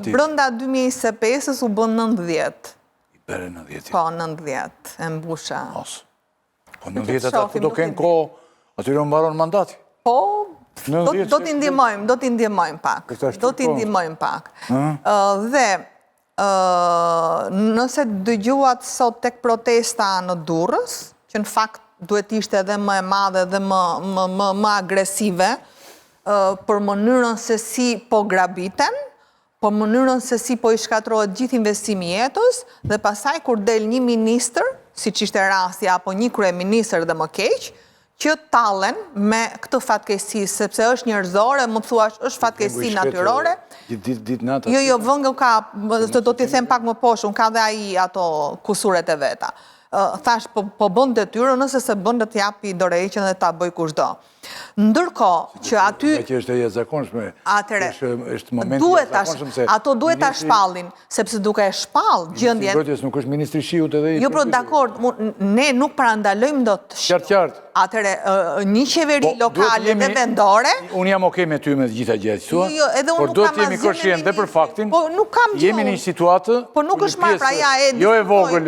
brenda 2025-ës u bën 90. I bere 90. Po, 90, e mbusha. Po, 90 ata ku do kenë kohë, atyre mbaron mandati. Po, do t'i ndihmojmë pak. Dhe, nëse dëgjuat sot tek protesta në Durrës, që në fakt duhet ishte edhe më e madhe dhe më agresive, për mënyrën se si po grabiten, për mënyrën se si po i shkatrohet gjithë investimi jetës, dhe pasaj kur del një ministër, si që ishte rasti, apo një kryeministër dhe më keq, që tallen me këtë fatkeqësi, sepse është njerëzore, më thuash, është fatkeqësi natyrore. Jo, vëngë ka, do t'i them pak më poshtë, unë ka dhe ai ato kusuret e veta. Thash, po bën detyrë, nëse se bën dhe t'japi dorëheqjen dhe ta bëj kushdo. Ndërkohë që aty... Që është e jashtëzakonshme. Është momenti jashtëzakonshëm se... Ato duhet ta shpallin, sepse duke e shpall gjendjen... Ministri nuk është ministri shiut edhe... Jo, pro, dakord, ne nuk parandalojmë dot shiut. Qartë. Atëre, një qeveri lokale dhe vendore... Unë jam okej me ty me gjitha gjithë sua, por do të jemi koshient dhe për faktin, jemi një situatë... Po nuk është marrë pra ja e... Jo e vogël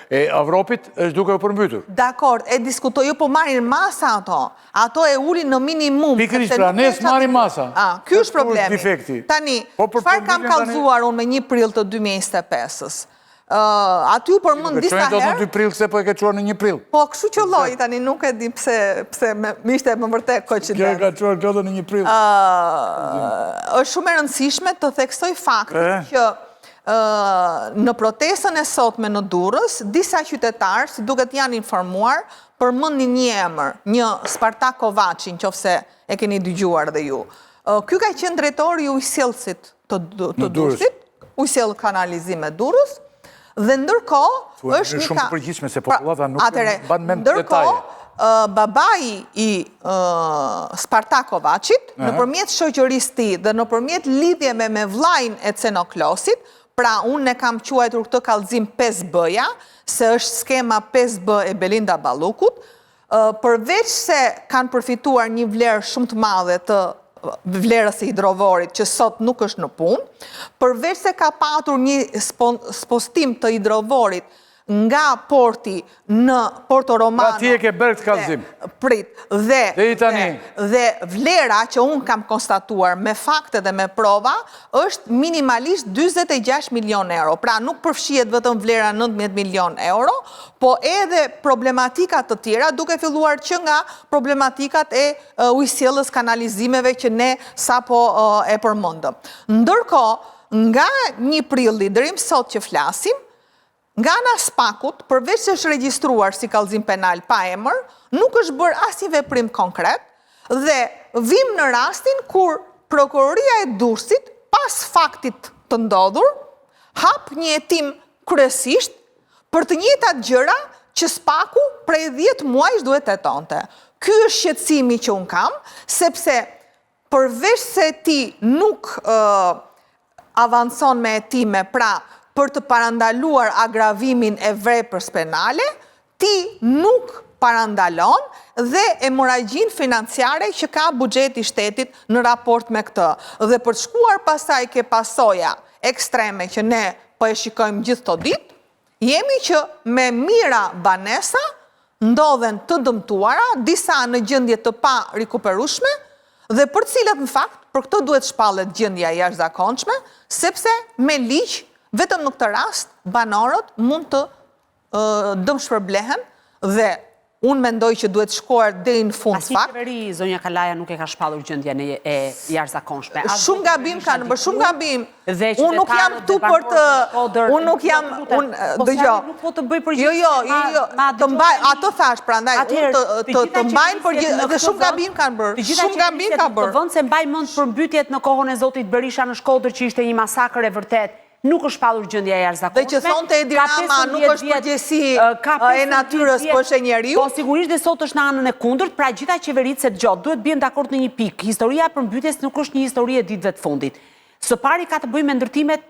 e Evropit është duke u përmbytur. Dakord, e diskutoj, jo po marrin masa ato. Ato e ulin në minimum. Pikërisht, pra, ne s'marrim masa. Ky është problemi. Tani, çfarë kam kallëzuar unë me 1 prill të 2025-ës? Aty u përmend disa herë. Çfarë do të 2 prill se po e ke çuar në 1 prill? Po, kështu që lloj tani nuk e di pse më ishte më vërtet koincident. Kjo e ka çuar këtë në 1 prill. Është shumë e rëndësishme të theksoj faktin që në protestën e sotme në Durrës, disa qytetarë, si duket janë informuar, përmendin një emër, një Spartak Kovaci, nëse e keni dëgjuar dhe ju. Ky ka qenë drejtori i ujësjellësit të Durrësit, ujësjell kanalizim e Durrës, dhe ndërkohë është një shumë të përgjithshme se popullata nuk ban mend detaje. Ndërkohë, babai i Spartak Kovacit, nëpërmjet shoqërisë tij dhe nëpërmjet lidhjeve me vllain e Ceno Klosit, pra unë e kam quajtur këtë kallëzim 5B-ja, se është skema 5B e Belinda Ballukut, përveç se kanë përfituar një vlerë shumë të madhe të vlerës e hidrovorit, që sot nuk është në punë, përveç se ka patur një spostim të hidrovorit nga porti në Porto Romano. Pra ti e ke bërë këtë kallëzim. Dhe vlera që unë kam konstatuar me fakte dhe me prova është minimalisht 26 milion euro. Pra nuk përfshihet vetëm vlera 19 milion euro, po edhe problematikat të tjera, duke filluar që nga problematikat e ujësjellës, kanalizimeve që ne sapo e përmendëm. Ndërkohë, nga 1 prilli deri sot që flasim, nga ana SPAK-ut, përveç se është regjistruar si kallëzim penal pa emër, nuk është bërë asnjë veprim konkret dhe vim në rastin kur prokuroria e Durrësit, pas faktit të ndodhur, hap një hetim kryesisht për të njëjtat gjëra që SPAK-u prej 10 muajsh duhet hetonte. Ky është shqetësimi që un kam, sepse përveç se ti nuk avancon me hetime, pra për të parandaluar agravimin e veprës penale, ti nuk parandalon dhe hemorragjin financiare që ka buxheti i shtetit në raport me këtë. Dhe për të shkuar pasaj ke pasoja ekstreme që ne po e shikojmë gjithë këto ditë, jemi që me Mira Banesa ndodhen të dëmtuara, disa në gjendje të pa rikuperueshme, dhe për cilat në fakt për këtë duhet shpallet gjendja jashtëzakonshme, sepse me ligj vetëm në këtë rast, banorët mund të dëmshpërblehen dhe unë mendoj që duhet shkuar deri në fund fakt. Asnjë qeveri, zonja Kalaja, nuk e ka shpallur gjendjen e jashtëzakonshme. Shumë gabim kanë bërë, shumë gabim. Unë nuk jam këtu qytetarët për të... Unë nuk jam... Dëgjoj. Nuk po të bëj përgjigje. Jo, të mbaj... Ato thash, prandaj, të mbajnë përgjigje, dhe shumë gabim kanë bërë. Shumë gabim kanë bërë. Të vënd se mbaj mend përmbytjet në kohën e Zotit Berisha në Shkodër që ishte një masakër e vërtet, nuk është shpallur gjendja e jashtëzakonshme. Dhe që thonte Edi Rama nuk është përgjegjësi e natyrës, po është e njeriu. Po sigurisht dhe sot është në anën e kundërt, pra gjitha qeveritë se dëgjoj, duhet bien dakord në një pikë. Historia e përmbytjes nuk është një histori e ditëve të fundit. Së pari ka të bëjë me ndërtimet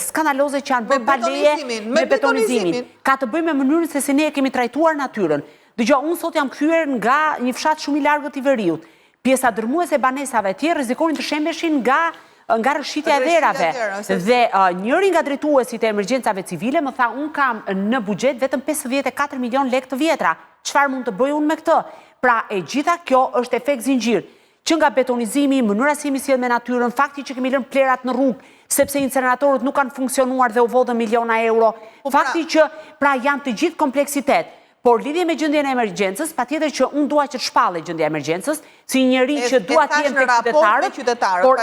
skandaloze që janë bërë pa leje, me betonizimin. Ka të bëjë me mënyrën se si ne e kemi trajtuar natyrën. Dëgjoj, unë sot jam kthyer nga një fshat shumë i largët i Veriut. Pjesa dërmuese e banesave e tjerë rrezikonin të shembeshin nga rëshqitja e verave. Dhe njëri nga drejtuesit e emergjencave civile më tha, unë kam në buxhet vetëm 54 milion lekë të vjetra. Çfarë mund të bëj unë me këtë? Pra e gjitha kjo është efekt zinxhir. Që nga betonizimi, mënyra si jemi sjellë me natyrën, fakti që kemi lënë plerat në rrugë, sepse inceneratorët nuk kanë funksionuar dhe u vodhën miliona euro. Fakti që pra janë të gjithë kompleksitet. Por lidhje me gjendjen e emergjencës, patjetër që unë dua që të shpallet gjendja e emergjencës, si njëri që dua të jem tek qytetarët, por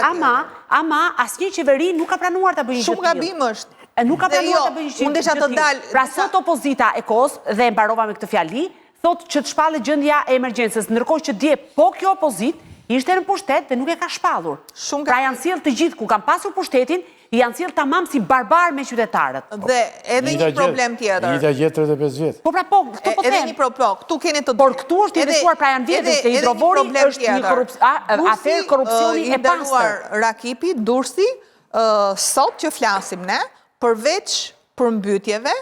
ama asnjë qeveri nuk ka pranuar ta bëjë gjë. Shumë gabim është. Nuk ka pranuar ta bëjë gjë. Unë desha të dal. Pra sot opozita e KOS dhe mbarova me këtë fjali, thotë që të shpallet gjendja e emergjencës, ndërkohë që dje po kjo opozitë ishte në pushtet dhe nuk e ka shpallur. Pra janë sjellë të gjithë ku kanë pasur pushtetin, janë sjellë tamam si barbar me qytetarët. Dhe edhe një problem tjetër. Njëta gjë 35 vjet. Po pra po, këtu po them. Edhe një problem, këtu keni të... Por këtu është investuar pra janë vjetës të hidrovori është një aferë korrupsioni e pastër. Rakipi, Durrësi, sot që flasim ne, përveç përmbytjeve,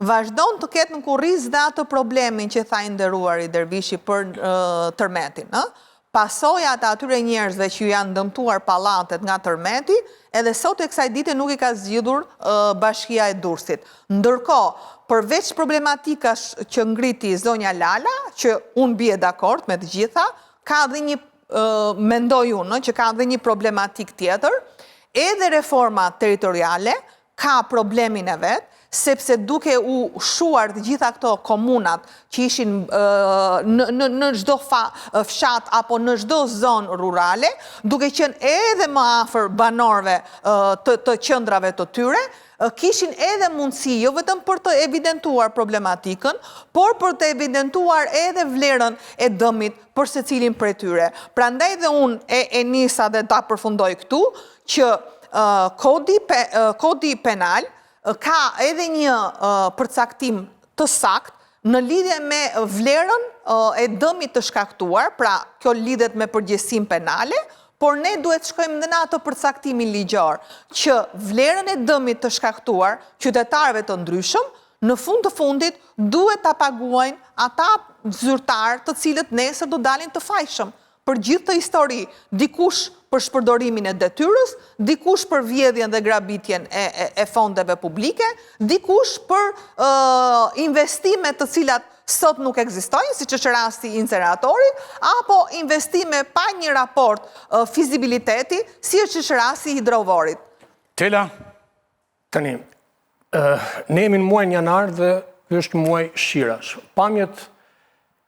vazhdon të ketë në kurriz dhe atë problemin që tha i nderuari Dervishi për tërmetin, pasojat atyre njerëzve që janë dëmtuar pallatet nga tërmeti, edhe sot e kësaj dite nuk i ka zgjidhur Bashkia e Durrësit. Ndërkohë, përveç problematika që ngriti zonja Lala, që unë bie dakord me të gjitha, ka dhe një, mendoj unë, që ka dhe një problematik tjetër, edhe reforma territoriale ka problemin e vetë, sepse duke u shuar të gjitha këto komunat që ishin në çdo fshat apo në çdo zonë rurale, duke qenë edhe më afër banorëve të qendrave të tyre, kishin edhe mundësi jo vetëm për të evidentuar problematikën, por për të evidentuar edhe vlerën e dëmit për secilin prej tyre. Prandaj dhe unë e nisa dhe ta përfundoj këtu që kodi penal ka edhe një përcaktim të sakt në lidhje me vlerën e dëmit të shkaktuar, pra kjo lidhet me përgjegjësinë penale, por ne duhet shkojmë dhe në ato përcaktimin ligjor, që vlerën e dëmit të shkaktuar qytetarëve të ndryshëm, në fund të fundit duhet ta paguajnë ata zyrtarë të cilët nesër do dalin të fajshëm. për gjithë të histori, dikush për shpërdorimin e detyrës, dikush për vjedhjen dhe grabitjen e fondeve publike, dikush për investime të cilat sot nuk ekzistojnë, si që është rasti i inceratorit, apo investime pa një raport fizibiliteti, si që është rasti i hidrovorit. Tela? Tani, ne jemi në muajin janar dhe është muaj shirash. Pamjet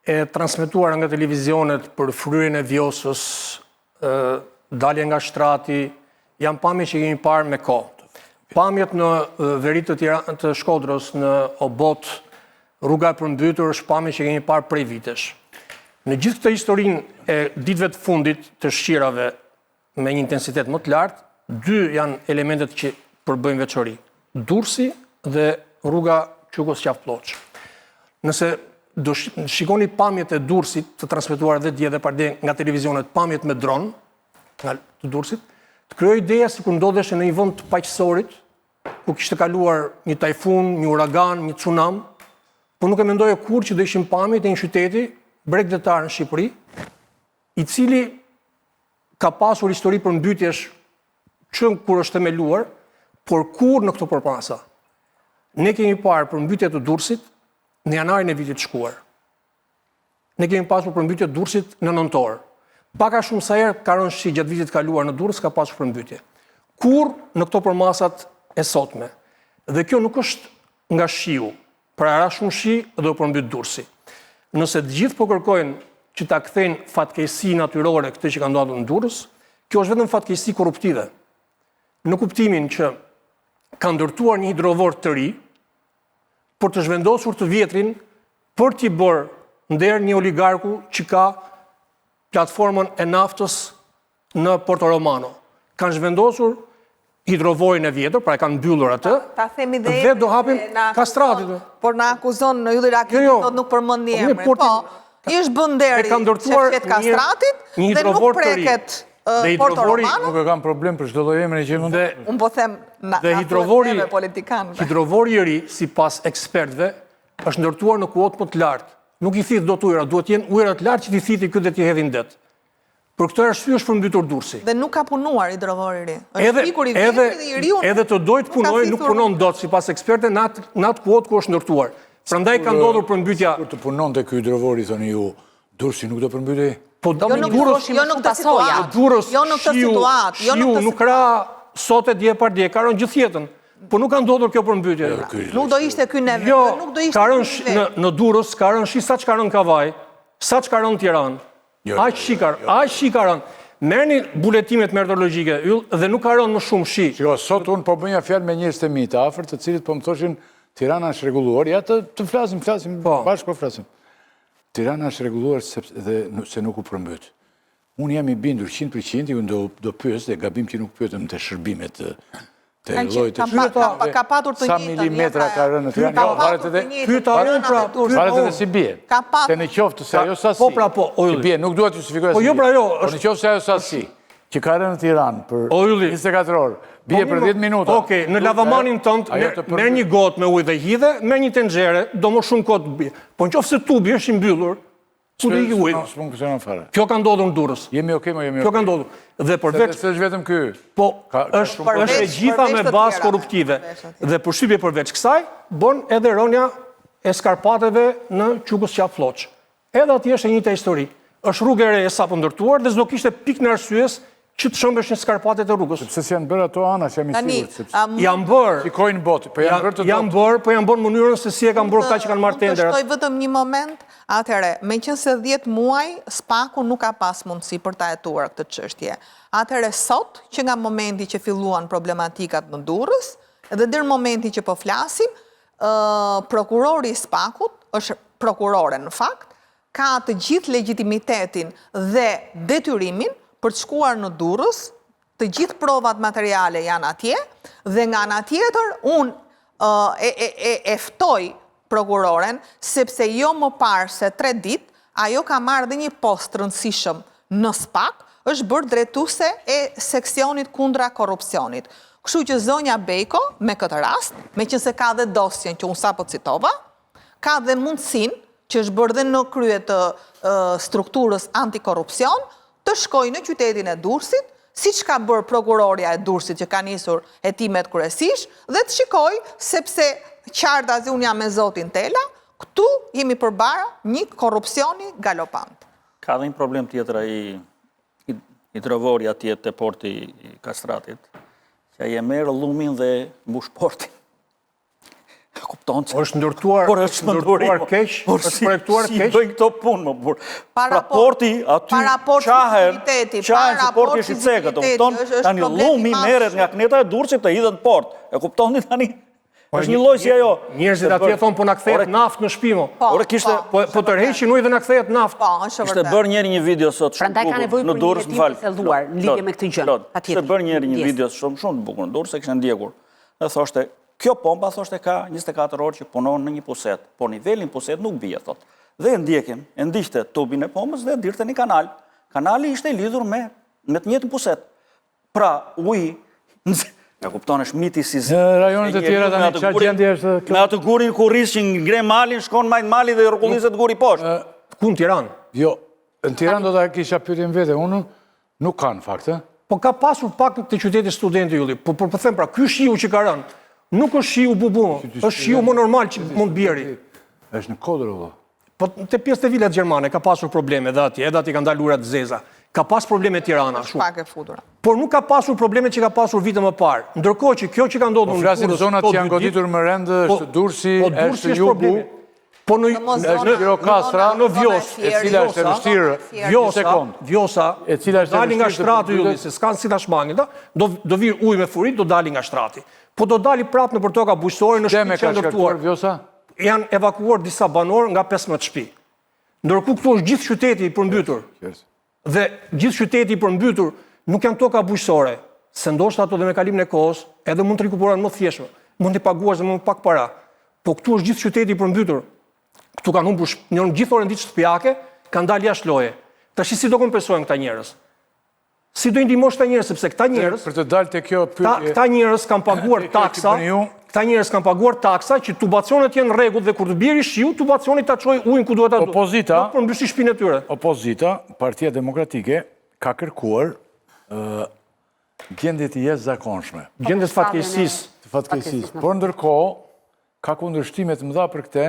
e transmetuar nga televizionet për fryrjen e Vjosës, dalje nga shtrati, janë pamje që kemi parë me kohë. Pamjet në verit të Shkodrës, në Obot, rruga e përmbytur, është pamje që kemi parë prej vitesh. Në gjithë këtë historinë e ditëve të fundit të shqirave me një intensitet më të lartë, dy janë elementet që përbëjnë veçori. Durrësi dhe rruga Qukos-Qafploç. Nëse do shikoni pamjet e Durrësit të transmetuar dhe dje dhe parde nga televizionet, pamjet me dron nga të Durrësit, të krijoj ideja si kur ndodheshe në një vend të paqësorit, ku kishte kaluar një tajfun, një uragan, një tsunam, por nuk e mendoja kur që do ishim pamjet e një qyteti bregdetar në Shqipëri, i cili ka pasur histori për mbytjesh që kur është themeluar, por kur në këto përpasa. Ne kemi parë për mbytje të Durrësit në janarin e vitit shkuar. Ne kemi pasur për mbytje të Durrësit në nëntor. Paka shumë sa herë ka rënë shi gjatë vitit kaluar në Durrës ka pasur për mbytje. Kur në këto përmasat e sotme. Dhe kjo nuk është nga shiu, pra era shumë shi dhe u përmbyt Durrësi. Nëse të gjithë po kërkojnë që ta kthejnë fatkeqësi natyrore këtë që ka ndodhur në Durrës, kjo është vetëm fatkeqësi korruptive. Në kuptimin që ka ndërtuar një hidrovor të ri për të zhvendosur të vjetrin për t'i bërë nder një oligarku që ka platformën e naftës në Porto Romano. Kanë zhvendosur hidrovorin e vjetër, pra e kanë mbyllur atë, dhe do hapim kastratit. Por na akuzon në Ylli Rakiti, nuk përmend një emër. Po, ishtë bënderi që flet kastratit dhe nuk preket Porto Romano. Nuk e kam problem për çdo lloj emri që mund. Unë po them dhe hidrovori i ri, sipas ekspertëve, është ndërtuar në kuotë më të lartë. Nuk i thith dot ujëra, duhet jenë ujëra të lartë që i thithë ky dhe t'i hedhin det. Për këtë arsye është përmbytur Durrësi. Dhe nuk ka punuar hidrovori i ri. Është fikur i vjetër dhe i riu. Edhe të dojtë punojë, nuk punon dot sipas ekspertëve në atë kuotë ku është ndërtuar. Prandaj ka ndodhur përmbytja. Kur të punonte ky hidrovori thoni ju, Durrësi nuk do përmbytej. Po jo nuk të situatë. Durrës, shiu nuk ra sot e dje par dje, ka rënë gjithë jetën. Po nuk ka ndodhur kjo përmbytje. Nuk do ishte ky neve, nuk do ishte ka rënë në Durrës, ka rënë shi sa që ka rënë Kavaj, sa që ka rënë Tiranë. Aq shi ka rënë. Merrni buletimet meteorologjike dhe nuk ka rënë më shumë shi. Jo, sot unë po bëja fjalë me njerëz të mi të afërt, të cilët po më thoshin Tirana është rregulluar. Ja të flasim bashkë po flasim. Tirana është rregulluar se nuk u përmbyt. Unë jam i bindur 100%, ju do pyes dhe gabim që nuk pyetëm të shërbimet të llojit të shërbimet. Ka patur të njëjtën. Sa milimetra ka rënë në Tiranë? Jo, varet edhe si bie. Se në qoftë se ajo sasi. Po pra po, si bie, nuk duhet të justifikoj. Po jo pra jo, në qoftë se ajo sasi që ka rënë në Tiranë për 24 orë, bie për 10 minuta. Okej, në lavamanin tënd merr një gotë me ujë dhe hidhe, merr një tenxhere, do më shumë kohë bie. Po nëse tubi është i mbyllur, ku do i ujë? S'mund të thonë fare. Kjo ka ndodhur në Durrës. Jemi okay, jemi okay. Kjo ka ndodhur. Dhe përveç se është vetëm ky. Po, është e gjitha me bazë korruptive. Dhe përshtypje përveç kësaj, bën edhe rënja e skarpateve në Qukos-Qafploç. Edhe atje është e njëjta histori. Është rrugë e re e sapo ndërtuar dhe s'do kishte pikë në arsyes që të shëmbeshin skarpatet e rrugës. Sepse si janë bërë ato ana, jam i sigurt. Janë bërë. Shikojnë botë, po janë bërë të janë bërë, po janë bërë në mënyrën se si e kanë bërë ata që kanë marrë tenderat. Shtoj vetëm një moment, atëherë, meqense 10 muaj Spaku nuk ka pas mundësi për ta hetuar këtë çështje. Atëherë sot, që nga momenti që filluan problematikat në Durrës, edhe deri momenti që po flasim, prokurori i Spakut, është prokurore në fakt, ka të gjithë legitimitetin dhe detyrimin për të shkuar në Durrës, të gjithë provat materiale janë atje, dhe nga ana tjetër, unë e ftoj prokuroren, sepse jo më parë se 3 ditë, ajo ka marrë dhe një post rëndësishëm në SPAK, është bërë drejtuese e seksionit kundra korrupsionit. Kështu që zonja Bejko, me këtë rast, meqense ka dhe dosjen që unë sapo citova, ka dhe mundësinë që është bërë dhe në krye të strukturës antikorrupsion, të shkojë në qytetin e Durrësit, siç ka bërë prokuroria e Durrësit që ka nisur hetimet kryesisht, dhe të shikojë sepse qartazi unë jam me zotin Tela, këtu jemi përbara një korrupsioni galopant. Ka dhe një problem tjetër i drovori atje të porti i Kastratit, që je merë lumin dhe mbush portin. Kupton që... është ndërtuar keq, është projektuar keq. Si bëjnë këto punë, më burë. Pra porti aty qahen që porti është i cekët, kupton? Tani lumi meret nga kneta e Durrësit të hidhet në port. E kuptoni tani? është një lloj si ajo. Njerëzit atje thonë po na kthehet naftë në shtëpi mo. Po tërheqin ujë dhe na kthehet naftë. Po, është vërtet. Ishte bërë njëri një video sot shumë bukur në Durrës, më fal. Në lidhje me këtë gjë. Ishte bërë njëri një video shumë të bukur në Durrës, se kishte ndjekur. Dhe thoshte, kjo pompa thoshte ka 24 orë që punon në një puset, por nivelin puset nuk bie thot. Dhe e ndjekim, e ndiqte tubin e pompës dhe dirte një kanal. Kanali ishte lidhur me të njëjtin puset. Pra, uji e kupton është miti si në rajonet e tjera tani çfarë gjendje është kjo? Me atë gurin ku rris që ngre malin, shkon majt mali dhe rrokulliset guri poshtë. Ku në Tiranë? Jo, në Tiranë do ta kisha pyetjen vete, unë nuk kanë fakt, ë? Po ka pasur pak të qytetit studenti ylli. Po them pra, ky shiu që ka rënë, nuk është shiu bubu, është shiu më normal që mund bjeri. Është në Kodër valla. Po te pjesë të vilet gjermane ka pasur probleme edhe atje kanë dalë urat zeza. Ka pas probleme Tirana, shumë. Pak e futura. Por nuk ka pasur probleme që ka pasur vite më parë. Ndërkohë që kjo që ka ndodhur në flasim zonat që janë goditur më rend, është Durrësi, është Jugu, po në Gjirokastra, në Vjos, e cila është e vështirë, Vjosa, e cila është dalin nga shtrati ylli, se s'kan si ta shmangin, do vir ujë me furit, do dalin nga shtrati. Po do dali prapë nëpër toka bujqësore në shtëpi që ndërtuar. Janë evakuuar disa banor nga 15 shtëpi. Ndërkohë këtu është gjithë qyteti i përmbytur. Dhe gjithë qyteti i përmbytur nuk janë toka bujqësore, se ndoshta ato dhe me kalimin e kohës edhe mund të rikuperohen më thjeshtë, mund të paguash dhe më pak para. Po këtu është gjithë qyteti i përmbytur. Këtu kanë humbur një gjithë orën ditë shtëpiake, kanë dalë jashtë loje. Tash si do kompensojnë këta njerëz? Si do i ndihmosh këta njerëz sepse këta njerëz për të dalë te kjo pyetje. Këta njerëz kanë paguar taksa. Këta njerëz kanë paguar taksa që tubacionet jenë në rregull dhe kur të bjerë shiu, tubacioni ta çojë ujin ku duhet ta. Opozita, për mbyshi shtëpinë e tyre. Opozita, Partia Demokratike ka kërkuar gjendje të jashtëzakonshme. Gjendje të fatkeqësisë. Por ndërkohë ka kundërshtime të mëdha për këtë.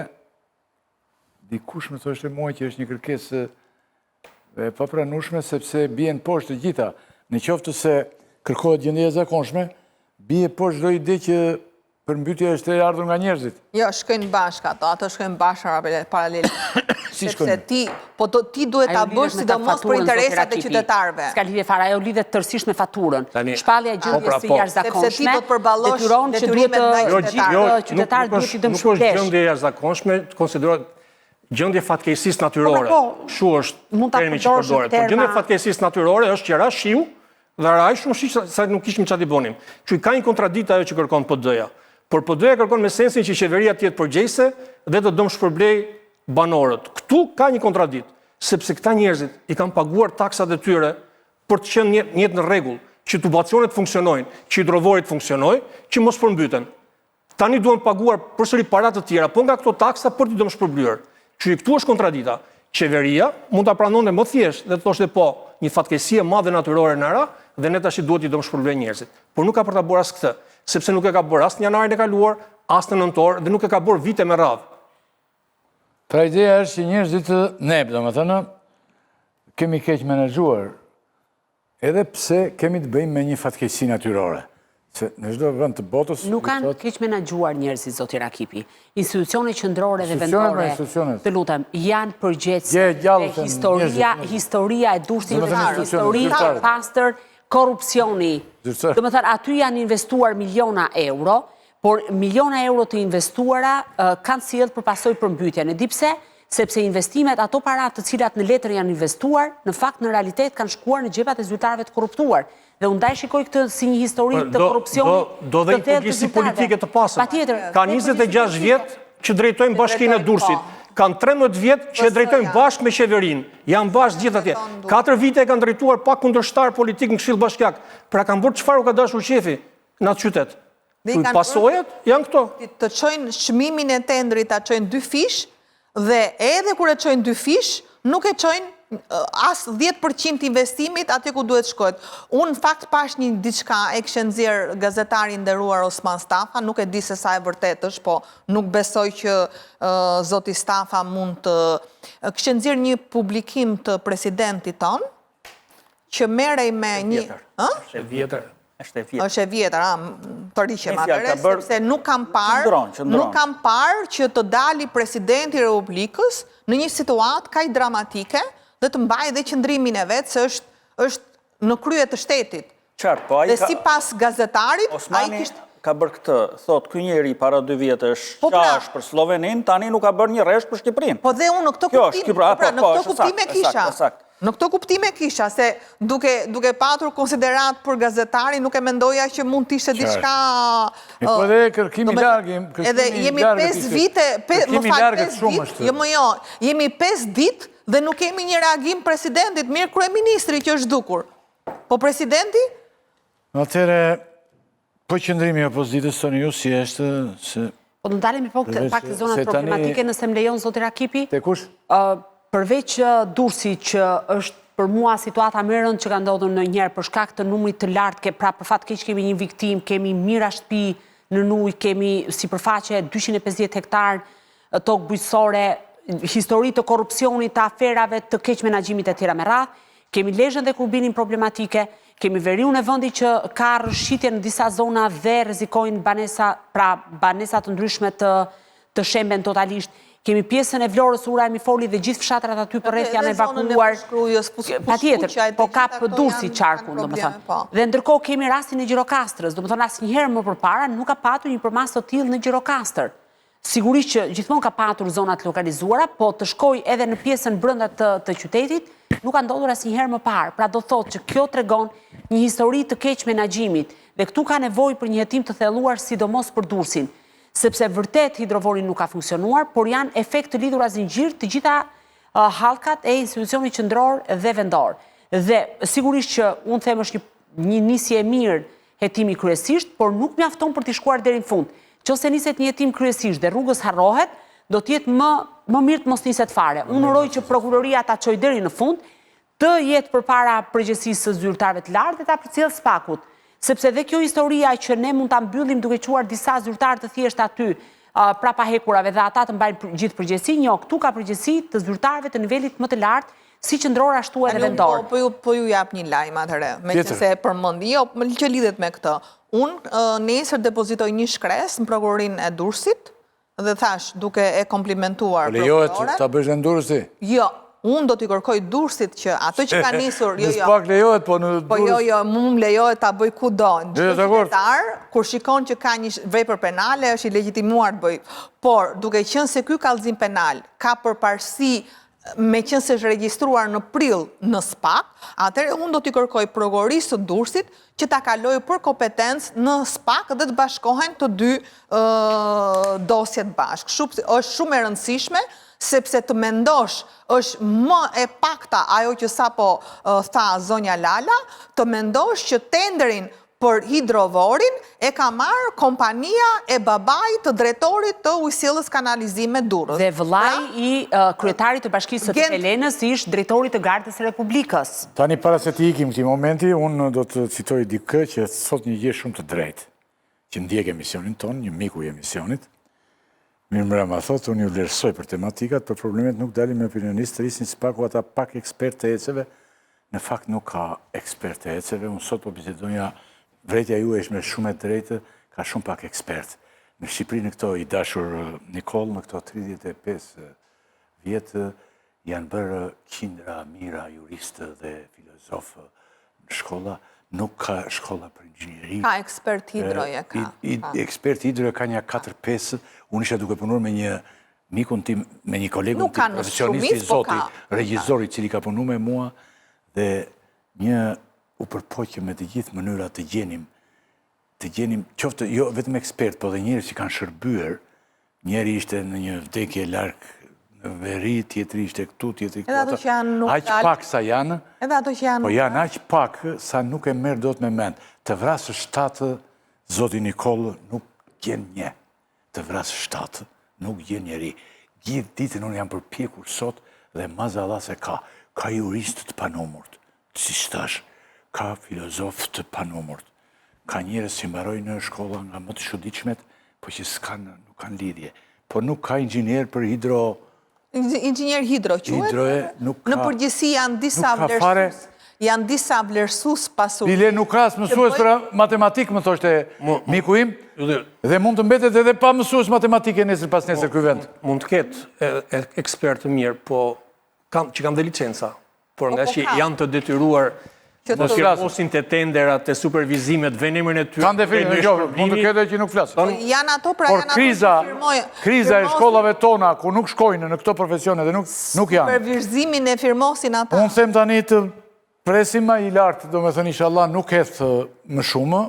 Dikush më thoshte mua që është një kërkesë e papranueshme sepse bien poshtë të gjitha. Në qoftë se kërkohet gjendje e jashtëzakonshme, bie poshtë çdo ide që përmbytja është e ardhur nga njerëzit. Jo, shkojnë bashkë ato shkojnë bashkë paralel. Si sepse ti duhet ta bësh sidomos për interesat e qytetarëve. S'ka lidhje fare, ajo lidhet tërësisht me faturën. Shpallja e gjendjes së jashtëzakonshme. Sepse ti do të përballosh detyrimet ndaj qytetarët duhet të dëmshojnë. Nuk është gjendje e jashtëzakonshme, konsiderohet gjendje fatkeqësisë natyrore. Kështu është termi që përdoret. Por gjendje fatkeqësisë natyrore është që ra shiu dhe ra shumë shi sa nuk kishim çfarë të bënim. Që ka një kontradiktë ajo që kërkon PD-ja. Por PD-ja kërkon me sensin që qeveria të jetë përgjegjëse dhe të dëmshpërblej banorët. Këtu ka një kontradiktë, sepse këta njerëzit i kanë paguar taksat e tyre për të qenë një jetë në rregull, që tubacionet funksionojnë, që hidrovorit funksionojnë, që mos përmbyten. Tani duhen paguar përsëri para të tjera, po nga këto taksa për të dëmshpërblyer. Që këtu është kontradikta. Qeveria mund ta pranonte më thjesht dhe të thoshte po, një fatkeqësi e madhe natyrore na ra dhe ne tash duhet i dëmshpërblejmë njerëzit. Por nuk ka për ta bërë as këtë, sepse nuk e ka bërë as në janarin e kaluar, as në nëntor dhe nuk e ka bërë vite me radhë. Pra ideja është që njerëzit ne, domethënë, kemi keq menaxhuar, edhe pse kemi të bëjmë me një fatkeqësi natyrore. Se në çdo vend të botës nuk kanë keq menaxhuar njerëzit, zoti Rakipi. Institucionet qendrore dhe vendore, të lutem, janë përgjegjësi. Historia e Durrësit është histori e pastër korrupsioni. Domethënë aty janë investuar miliona euro, por miliona euro të investuara kanë sjellë për pasojë përmbytjen. E di pse? Sepse investimet, ato para të cilat në letër janë investuar, në fakt në realitet kanë shkuar në xhepat e zyrtarëve të korruptuar. Dhe unë ndaj shikoj këtë si një histori të korrupsionit. Do dhe një përgjegjësi politike të pasur. Ka 26 vjet që drejtojnë bashkinë e Durrësit. Kanë 13 vjet që drejtojnë bashkë me qeverinë. Janë bashkë gjithë atje. 4 vite e kanë drejtuar pa kundërshtar politik në Këshill Bashkiak. Pra kanë bërë çfarë u ka dashur shefi në atë qytet. Pasojat janë këto. Të çojnë çmimin e tendrit, ta çojnë 2 fish dhe edhe kur e çojnë 2 fish, nuk e çojnë as 10% investimit aty ku duhet shkojt. Unë në fakt pash një diçka e kishte nxjerr gazetari i nderuar Osman Stafa, nuk e di se sa e vërtet është, po nuk besoj që zoti Stafa mund të kishte nxjerr një publikim të presidentit ton që merrej me një Është e vjetër. është e vjetër, të riqem atëre, sepse nuk kam parë që të dali presidenti i Republikës në një situatë kaq dramatike dhe të mbajë dhe qëndrimin e vetë se është në krye të shtetit. Dhe si pas gazetarit, Osmani ka bërë këtë, thot, ky njeri para 2 vjetësh qash për Slovenin, tani nuk ka bërë një rresht për Shqipërinë. Po dhe unë në këto kuptime kisha. Në këto kuptime kisha, se duke patur konsiderat për gazetari, nuk e mendoja që mund t'ishte diçka... Po dhe kërkimi largim... Edhe jemi 5 vite... Kërkimi largët shumë është. Jemi 5 dit dhe nuk kemi një reagim presidentit, mirë kryeministri që është dukur. Po presidenti? Atëre, po qëndrimi opozitës tonë ju si është se... Po në dalemi pak të zonat problematike nëse më lejon, zoti Rakipi? Te kush? Përveç Durrësi që është për mua situata më e rëndë që ka ndodhur ndonjëherë për shkak të numrit të lartë, pra për fat keq kemi një viktim, kemi mijëra shtëpi në ujë, kemi sipërfaqe 250 hektar tokë bujqësore, histori të korrupsionit, të aferave, të keq menaxhimit e tjera me radhë, kemi Lezhën dhe Kurbinin problematike, kemi veriun e vendit që ka rrëshqitje në disa zona dhe rrezikojnë banesa të ndryshme të shemben totalisht. Kemi pjesën e Vlorës, Ura e Mifoli dhe gjithë fshatrat aty përreth janë evakuuar. Patjetër, po ka Durrësi qarkun, domethënë. Dhe ndërkohë kemi rastin e Gjirokastrës, domethënë asnjëherë më përpara nuk ka patur një përmas të tillë në Gjirokastër. Sigurisht që gjithmonë ka patur zonat lokalizuara, po të shkoj edhe në pjesën brenda të qytetit, nuk ka ndodhur asnjëherë më parë. Pra do thotë që kjo tregon një histori të keq menaxhimit dhe këtu ka nevojë për një hetim të thelluar sidomos për Durrësin. Sepse vërtet hidrovori nuk ka funksionuar, por janë efekt të lidhura zinxhir të gjitha hallkat e institucionit qendror dhe vendor. Dhe sigurisht që unë them është një nisje e mirë hetimi kryesisht, por nuk mjafton për të shkuar deri në fund. Nëse niset një hetim kryesisht dhe rrugës harrohet, do të jetë më mirë të mos niset fare. Unë uroj që prokuroria ta çojë deri në fund, të jetë përpara përgjegjësisë së zyrtarëve të lartë dhe ta përcjell spakut. Sepse dhe kjo historia që ne mund ta mbyllim duke quar disa zyrtarë të thjeshtë aty prapa hekurave dhe ata të mbajnë gjithë përgjegjësi, këtu ka përgjegjësi të zyrtarëve të nivelit më të lartë, si qendror ashtu edhe vendor. Po ju jap një lajm atëherë, meqense e përmend, që lidhet me këtë. Unë nesër depozitoj një shkresë në prokurorinë e Durrësit dhe thash, duke e komplimentuar prokurore. Lejohet ta bësh në Durrësi? Jo. Unë do t'i kërkoj Durrësit që ato që ka nisur... Në spak lejohet, po në Durrës... Po jo, më lejohet t'a bëj ku do. Në qytetar, kur shikon që ka një vepër penale, është i legjitimuar të bëj. Por, duke qenë se ky kallëzim penal ka përparësi me qenë se është regjistruar në prill në spak, atëherë unë do t'i kërkoj prokurorisë të Durrësit që ta kalojë për kompetencë në spak dhe të bashkohen të dy dosjet bashkë. Është shumë e rëndësishme, sepse të mendosh është më e pakta ajo që sapo tha zonja Lala, të mendosh që tenderin për hidrovorin e ka marrë kompania e babait të drejtorit të ujësillës kanalizime Durrës. Dhe vëllai i kryetarit të Bashkisë së Helenës ishte drejtori të Gardës së Republikës. Tani para se të ikim këtij momenti, unë do të citoj dikë që thot një gjë shumë të drejtë, që ndjek emisionin ton, një miku i emisionit. Mirëmbrëma, thotë, unë ju vlerësoj për tematikat, për problemet nuk dalim me opinionistë, rrisin s'paku ata pak ekspert të eceve, në fakt nuk ka ekspert të eceve, unë sot po bisedonja, vretja ju është me shumë e drejtë, ka shumë pak ekspert. Në Shqipëri në këto i dashur Nikol, në këto 35 vjetë, janë bërë qindra mira juristë dhe filozofë në shkolla, nuk ka shkolla për inxhinieri. Ka ekspert hidroje, ka. Ekspert hidroje ka një 4-5, unë isha duke punuar me një mikun tim, me një kolegun tim, profesionistë i zoti, regjizori cili ka punu me mua, dhe një u përpoqje me të gjithë mënyra të gjenim, qoftë jo vetëm ekspert, po dhe njerëz që kanë shërbyer, njeri ishte në një vdekje larg në veri, tjetri ishte këtu, tjetri këtu. Edhe ato që janë nuk aq pak sa janë. Edhe ato që janë. Po janë aq pak sa nuk e merr dot me mend. Të vrasë 7 zoti Nikol nuk gjen një. Të vrasë 7 nuk gjen njeri. Gjithë ditën unë jam përpjekur sot dhe mazallah se ka. ka juristë të panumurt, si shtash, ka filozofë të panumurt, ka njerëz që mbarojnë në shkolla nga më të çuditshmet, po që nuk kanë lidhje. Po nuk ka inxhinier për Inxhinier hidro quhet? Nuk ka. Në përgjithësi janë disa vlerësues pasuri. Bile nuk ka as mësues për matematikë, më thoshte miku im, dhe mund të mbetet edhe pa mësues matematike nesër pas nesër ky vend. Mund të ketë ekspert të mirë, po që kam dhe licenca, por nga që janë të detyruar në firmosin të tenderat, të supervizimet, venimrin e tyre. Kanë dhe mund të ketë që nuk flasë. Janë ato, pra por janë ato kriza e shkollave tona, ku nuk shkojnë në këto profesione dhe nuk janë. Supervizimin e firmosin ata. Unë them tani të presim ma i lartë, do me thënë inshallah nuk ethë më shumë.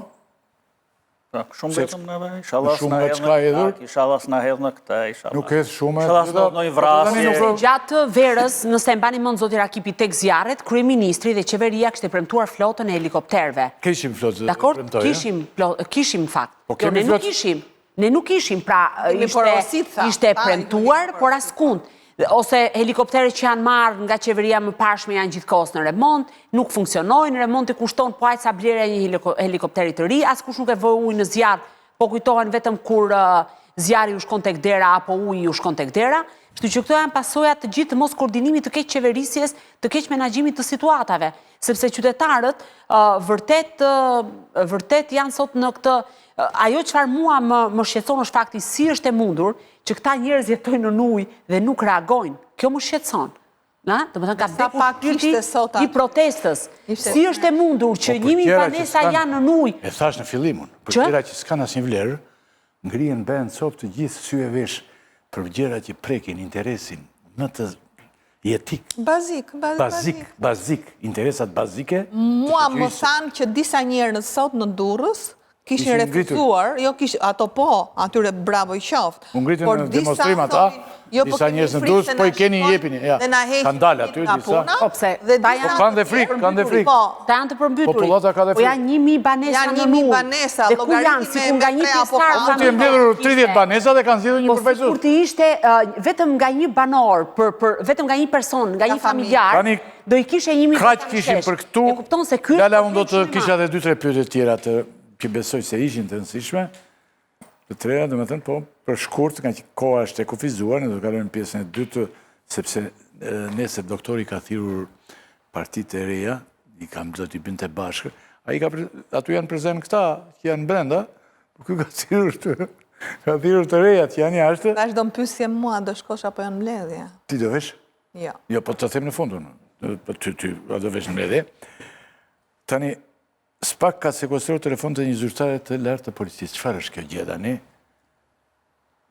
Shumë vetëm neve, inshallah s'na hedhë në këta, nuk ethë shumë. Inshallah s'na hedhë në vrasje. Gjatë verës, nëse mbani mend zoti Rakipi tek zjarret, kryeministri dhe qeveria kishte premtuar flotën e helikopterëve. Kishim flotë. Dakor, kishim fakt. Jo, ne nuk kishim, pra ishte premtuar, por askund. Ose helikoptere që janë marrë nga qeveria më pashme janë gjithkohës në remont, nuk funksionojnë, remonti kushton po aq sa blerja një helikopteri të ri, askush nuk e vë ujë në zjarr, po kujtohen vetëm kur zjarri u shkon tek dera apo uji u shkon tek dera. Kështu që këto janë pasoja të gjithë të mos koordinimit të keq qeverisjes, të keq menaxhimit të situatave, sepse qytetarët vërtet janë sot në këtë. Ajo çfarë mua më shqetëson është fakti si është e mundur që këta njerëz jetojnë në ujë dhe nuk reagojnë. Kjo më shqetëson. Domethënë ka hapur i protestës. Si është e mundur që 1000 banesa janë në ujë? E thash në fillimun, për gjëra që s'kan asnjë vlerë, ngrihen bën cop të gjithë sy e vesh për gjëra që prekin interesin më të jetik. Bazik, interesat bazike. Mua më thanë që disa njerëz sot në Durrës kishin refuzuar, ato po, atyre bravo i qoftë. U ngritën në demonstrim ata, disa njerëz në Durrës, po i keni jepini. Kanë dalë aty disa. Kanë dhe frikë, Ta janë të përmbytur. Popullata ka dhe Po frikë. janë 1000 banesa në ujë. Dhe ku janë, si ku nga një pjesëtar Mund të mbledhur 30 banesa dhe kanë zgjedhur një përfaqësues. Kur të ishte vetëm nga një banor, vetëm nga një person, nga një familjar, do i kishe 1000 Kaq kishim për këtu. E kupton se ky Lala unë do të kisha edhe 2-3 pyetje tjera që besoj se ishin të rëndësishme. Të treja, domethënë, po, për shkurt, nga që koha është e kufizuar, ne do të kalojmë pjesën e dytë, sepse nesër doktori ka thirrur partitë e reja, i kam do t'i binte bashkë. Atu janë prezent këta që janë brenda, po ky ka thirrur të reja që janë jashtë. Tash do më pyesje mua, do shkosh apo janë mbledhje? Ti do vesh? Jo. Jo, po të them në fundun. Ty do vesh në mbledhje. Tani, SPAK ka sekuestruar telefon të një zyrtare të lartë të policisë. Çfarë është kjo gjë tani?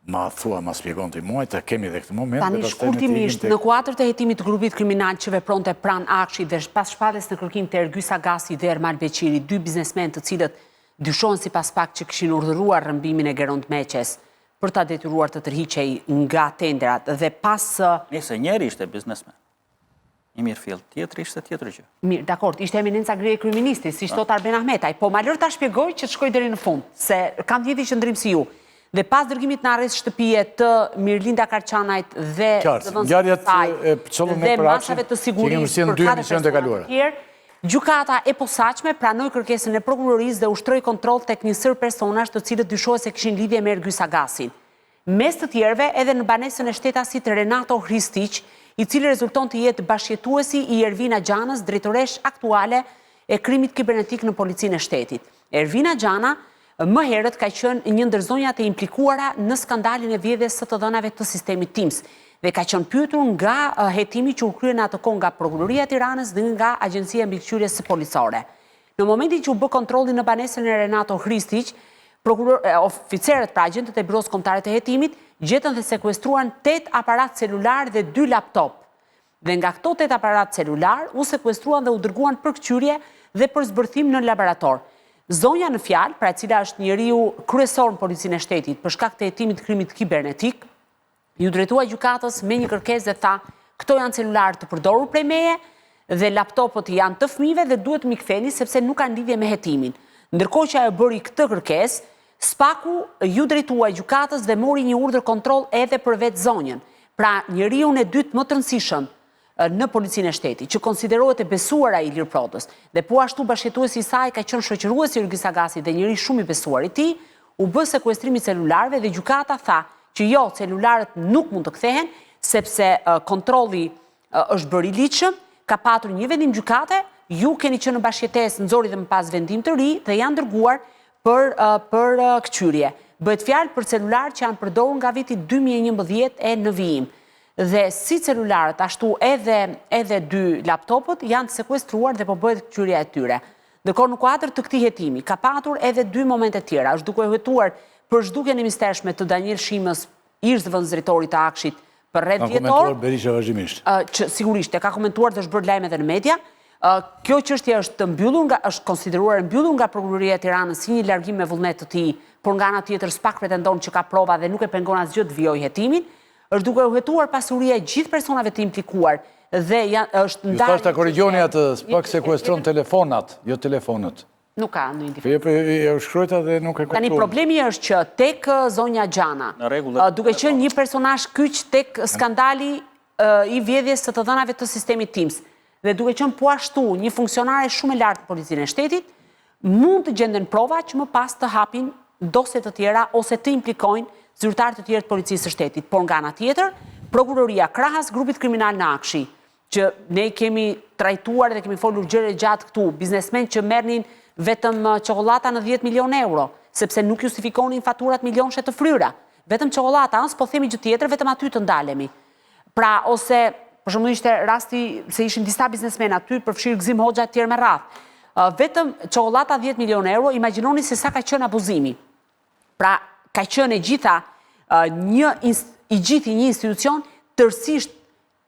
Ma shpjegon të muaj, ta kemi dhe këtë moment. Tani shkurtimisht, në kuadër të hetimit të grupit kriminal që vepronte pranë Akshit dhe pas shpalljes në kërkim të Ergyes Agasi dhe Ermal Beqiri, 2 biznesmen të cilët dyshohen sipas SPAK që kishin urdhëruar rrëmbimin e Geront Meqes për ta detyruar të tërhiqej nga tenderat dhe pas... Nëse njeri ishte biznesmen. I mirë fill, tjetër ishte tjetër gjë. Mirë, dakord, ishte eminenca greje kryeministri, si thot Arben Ahmetaj, po ma lër ta shpjegoj që të shkoj deri në fund, se kam të njëjtin qëndrim si ju. Dhe pas dërgimit në arrest shtëpie të Mirlinda Karçanajt dhe masave të sigurisë për 4 persona të tjerë, gjykata e posaçme pranoi kërkesën e prokurorisë dhe ushtroi kontroll tek një sër personash të cilët dyshohet se kishin lidhje me Ergyes Agasin. Mes të tjerëve edhe në banesën e shtetasit Renato Hristiq, i cili rezulton të jetë bashkjetuesi i Ervina Gjanës, drejtoresh aktuale e krimit kibernetik në policinë e shtetit. Ervina Gjana më herët ka qenë një ndër zonjat e implikuara në skandalin e vjedhjes së të dhënave të sistemit TIMS dhe ka qenë pyetur nga hetimi që u krye në atë kohë nga Prokuroria e Tiranës dhe nga Agjencia e Mbikëqyrjes së Policore. Në momentin që u bë kontrolli në banesën e Renato Hristiq, oficerët pra agentët e Biros Kombëtare të Hetimit gjetën dhe sekuestruan 8 aparat celular dhe 2 laptop. Dhe nga këto 8 aparat celular u sekuestruan dhe u dërguan për këqyrje dhe për zbërthim në laborator. Zonja në fjalë, pra e cila është njeriu kryesor në policinë e shtetit për shkak të hetimit të krimit kibernetik, ju drejtua gjykatës me një kërkesë dhe tha, këto janë celular të përdorur prej meje dhe laptopët janë të fëmijëve dhe duhet mi ktheni sepse nuk kanë lidhje me hetimin. Ndërkohë që ajo bëri këtë kërkesë, SPAK-u ju drejtua gjykatës dhe mori një urdhër kontroll edhe për vetë zonjën. Pra, njeriu e dytë më të rëndësishëm në policinë e shtetit, që konsiderohet e besuara Ilir Prodës, dhe po ashtu bashkëtuesi i saj ka qenë shoqëruesi Yrgis Agasi dhe njëri shumë i besuar i tij, u bë sekuestrimi i celularëve dhe gjykata tha që jo, celularët nuk mund të kthehen sepse kontrolli është bërë i ligjshëm, ka patur një vendim gjykate, ju keni qenë në bashkëtesë, nxori dhe më pas vendim të ri dhe janë dërguar për këqyrje. Bëhet fjalë për celular që janë përdorur nga viti 2011 e në vijim. Dhe si celularët, ashtu edhe 2 laptopët janë sekuestruar dhe po bëhet këqyrja e tyre. Ndërkohë në kuadër të këtij hetimi ka patur edhe 2 momente tjera. Është duke hetuar për zhdukjen e mistershme të Daniel Shimës, ish vëndësdrejtorit të Akshit, për rreth vjetor. Ka komentuar Berisha vazhdimisht. Që sigurisht e ka komentuar dhe është bërë lajme edhe në media. Kjo çështje është konsideruar mbyllur nga Prokuroria e Tiranës si një largim me vullnet të tij, por nga ana tjetër SPAK pretendon që ka prova dhe nuk e pengon asgjë të vijojë hetimin. Është duke u hetuar pasuria e gjithë personave të implikuar dhe është ndarë. Ju thashta korrigjoni atë, SPAK sekuestron telefonat, jo telefonët. Nuk ka në individu. Jo shkruajta dhe nuk e kuptoj. Tani problemi është që tek zonja Gjana, duke qenë një personazh kyç tek skandali i vjedhjes së të dhënave të sistemit TIMS, dhe duke qenë po ashtu një funksionare shumë e lartë të policinë e shtetit, mund të gjenden prova që më pas të hapin dosje të tjera ose të implikojnë zyrtarë të tjerë të policisë së shtetit. Por nga ana tjetër, prokuroria krahas grupit kriminal në Akshi, që ne kemi trajtuar dhe kemi folur gjëre gjatë këtu, biznesmen që merrnin vetëm çokolata në 10 milion euro, sepse nuk justifikonin faturat milionshe të fryra. Vetëm çokolata, as po themi gjë tjetër, vetëm aty të ndalemi. Pra, ose, për shembull ishte rasti se ishin disa biznesmen aty, përfshirë Gzim Hoxha e tjerë me radhë. Vetëm çokolata 10 milion euro, imagjinoni se sa ka qenë abuzimi. Pra, ka qenë e gjitha një institucion tërësisht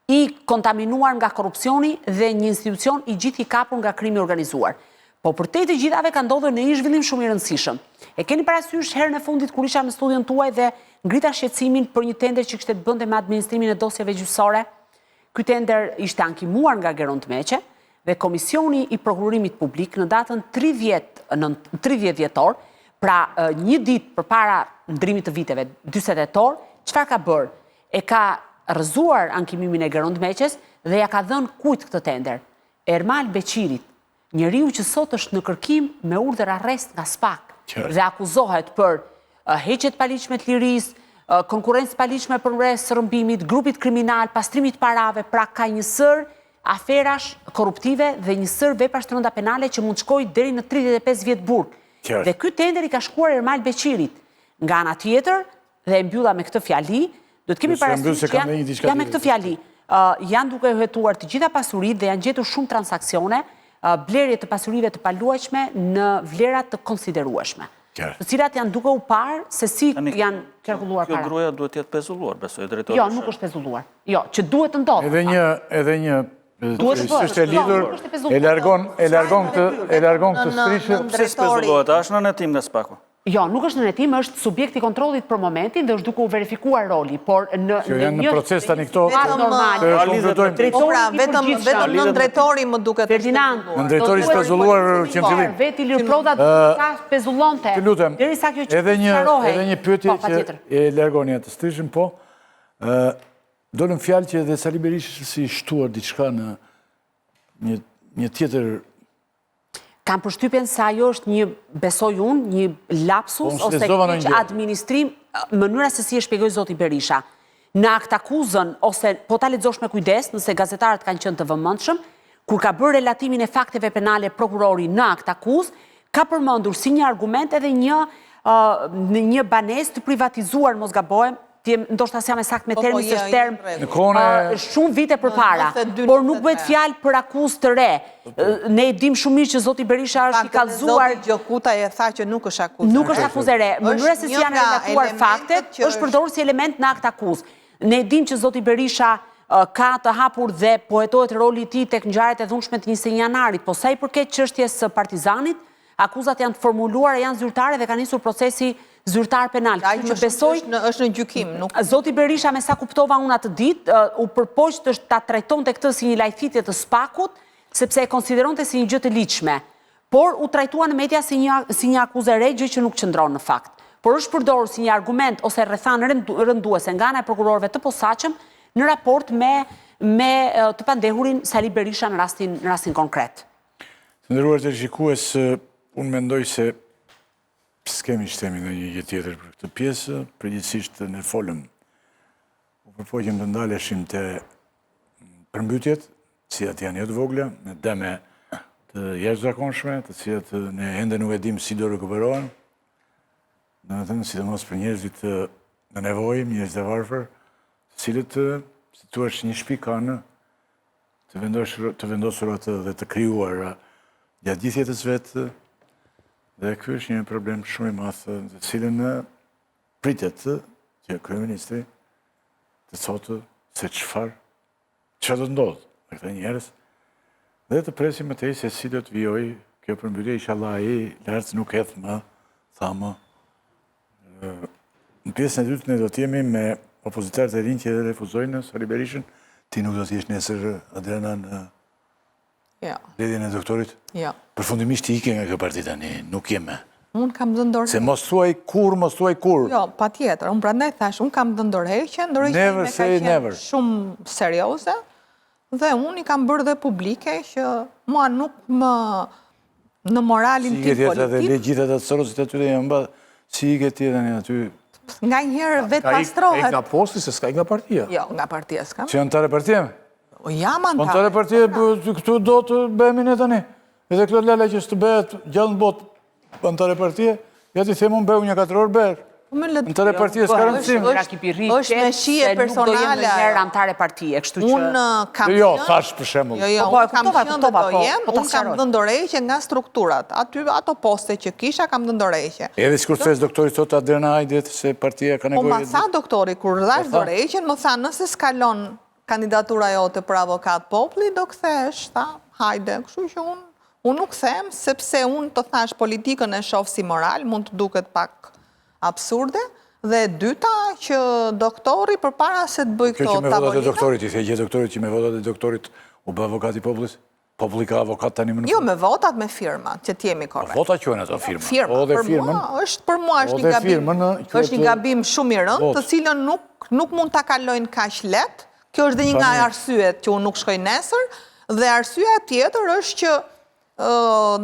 i kontaminuar nga korupcioni dhe një institucion i gjithë i kapur nga krimi organizuar. Po për te të gjithave ka ndodhur në një zhvillim shumë i rëndësishëm. E keni parasysh herën e fundit kur isha në studion tuaj dhe ngrita shqetësimin për një tender që kishte të bënte me administrimin e dosjeve gjyqësore. Ky tender ishte ankimuar nga Geron Tmeqe dhe Komisioni i Prokurimit Publik në datën 30 dhjetor, pra një ditë përpara ndrimit të viteve, 40 dhjetor, çfarë ka bërë? E ka rrëzuar ankimimin e Geron Tmeqes dhe ja ka dhënë kujt këtë tender? Ermal Beqirit, njeriu që sot është në kërkim me urdhër arrest nga SPAK dhe akuzohet për heqje të paligjshme të lirisë, konkurrencë paligjshme përmes rrëmbimit, grupit kriminal, pastrimit parave, pra ka një sër aferash korruptive dhe një sër veprash të rënda penale që mund të shkojë deri në 35 vjet burg. Dhe ky tender i ka shkuar Ermal Beqirit. Nga ana tjetër, dhe e mbylla me këtë fjali, do të kemi parasysh që me këtë fjali janë duke hetuar të gjitha pasuritë dhe janë gjetur shumë transaksione, blerje të pasurive të paluajshme në vlera të konsiderueshme, të cilat janë duke u parë se si janë qarkulluar para. Kjo gruaja duhet jetë pezulluar, besoj drejtori. Jo, nuk është pezulluar. Jo, që duhet të ndodhë. Edhe një është e lidhur, e largon këtë strishë. Pse spezullohet? A është në netim nga SPAK-u? Jo, nuk është në netim, është subjekti kontrollit për momentin dhe është duke u verifikuar roli, por në që janë në proces tani këto vetëm në drejtori më duket Ferdinand, në drejtori spezulluar që në fillim. Veti Ilir Prodha ka spezullonte. Të lutem, derisa kjo që edhe një pyetje që e largoni atë strishën, po dolën fjalë që edhe Sali Berisha si shtuar diçka në një tjetër. Kam përshtypjen se ajo është një, besoj unë, një lapsus ose keq administrim, mënyra se si e shpjegoi zoti Berisha. Në aktakuzën, ose po ta lexosh me kujdes, nëse gazetarët kanë qenë të vëmendshëm, kur ka bërë relatimin e fakteve penale prokurori në aktakuzë, ka përmendur si një argument edhe një banesë të privatizuar, mos gabohem, ndoshta s'jam saktë me termin së term, shumë vite përpara, por nuk bëhet fjalë për akuzë të re. Ne e dim shumë mirë që zoti Berisha është i kallëzuar. Zoti Gjokuta e tha që nuk është akuzë. Nuk është akuzë e re. Mënyra se si janë relatuar faktet është përdorur si element në akt akuzë. Ne e dim që zoti Berisha ka të hapur dhe po hetohet roli i tij tek ngjarjet e dhunshme të 21 janarit, po sa i përket çështjes së Partizanit, akuzat janë të formuluara, janë zyrtare dhe ka nisur procesi zyrtar penal. Që besoj është në gjykim. Zoti Berisha, me sa kuptova unë atë ditë, u përpoq të ta trajtonte këtë si një lajthitje të SPAK-ut, sepse e konsideronte si një gjë të ligjshme. Por u trajtua në media si një akuzë e re, gjë që nuk qëndron në fakt. Por është përdorur si një argument ose rrethan rënduese nga ana e prokurorëve të posaçëm në raport me me të pandehurin Sali Berisha në rastin konkret? Të ndëruar të shikues, unë mendoj se s'kemi shtemi në një gjë tjetër për këtë pjesë, përgjithsisht ne folëm. U përpoqëm të ndaleshim të përmbytjet, të cilat janë jo të vogla, me deme të jashtëzakonshme, të cilat ne ende nuk e dim si do rikuperohen. Domethënë, sidomos për njerëzit në nevojë, njerëz të varfër, të cilët, si thua, një shtëpi kanë të vendosur atë dhe të krijuar gjatë gjithë jetës vetë, dhe ky është një problem shumë i madh, të cilën pritet që kryeministri të thotë se çfarë do të ndodhë me këta njerëz, dhe të presim më tej se si do të vijojë kjo përmbytje, inshallah ai lart nuk hedh më, thamë. Në pjesën e dytë ne do të jemi me opozitarët e rinj që refuzojnë Sali Berishën. Ti nuk do të jesh nesër, Adriana, në lidhjen e doktorit? Jo. Përfundimisht i ike nga kjo parti tani, nuk jeme. Unë kam dhënë dorëheqje. Se mos thuaj kur. Jo, patjetër. Unë prandaj thash, unë kam dhënë dorëheqje, Never say never. Shumë serioze, dhe unë i kam bërë dhe publike që mua nuk më në moralin tim politik. Si i ke tjetë dhe legjitat atë sorosit aty dhe janë badë, si i ke tjetë një aty? Nga njëherë vetë pastrohet. Ka ik nga posti, se s'ka ik nga partia. Jo, nga partia s'kam. Që janë tare partia? Jam antare. Po tare partia, këtu do të bëhemi ne tani. Edhe Klod Lala që s'të bëhet gjallë në botë antare partia, ja ti themë unë bëhu një 4 orë berë. Në tare partia s'ka rëndësim. është me shije personale. Njerë antare partije, kështu që... Unë kam Jo, thash për shembull. Jo, unë kam qenë dhe do jem, unë kam dhënë dorëheqje nga strukturat. Ato poste që kisha kam dhënë dorëheqje. Edhe sikur thes doktori thotë Adriana hajdet se partia ka Po ma nevojë. tha doktori, kur dhash dorëheqjen, më tha nëse s'kalon kandidatura jote për avokat populli, do kthesh, tha, hajde. Kështu që unë nuk them, sepse unë të thash politikën e shoh si moral, mund të duket pak absurde, dhe dyta që doktori përpara se të bëj këto Kjo që me votat e tavolina... doktorit, i the doktorit që me votat e doktorit u bë avokat i popullit? Populli ka avokat tani më në... Jo, me votat me firmat, që t'jemi korrekt. Vota qojnë ato firma. Firma, për mua është një gabim shumë i rëndë, të cilën nuk mund t'a kalojnë kaq lehtë. Kjo është dhe një nga arsyet që unë nuk shkoj nesër, dhe arsyeja tjetër është që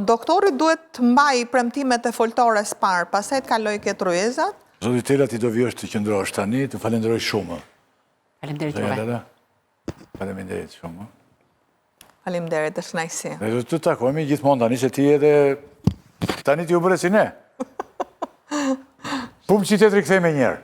doktori duhet të mbaj premtimet e foltores parë, pastaj të kaloj këtë rryezat. Zoti Tela, ti do vjosh të qëndrosh tani, të falenderoj shumë. Faleminderit juve. Faleminderit shumë. Faleminderit, është kënaqësi. Ne do të takohemi gjithmonë tani, se ti edhe tani ti u bëre si ne. Publicitet rikthejmë një herë.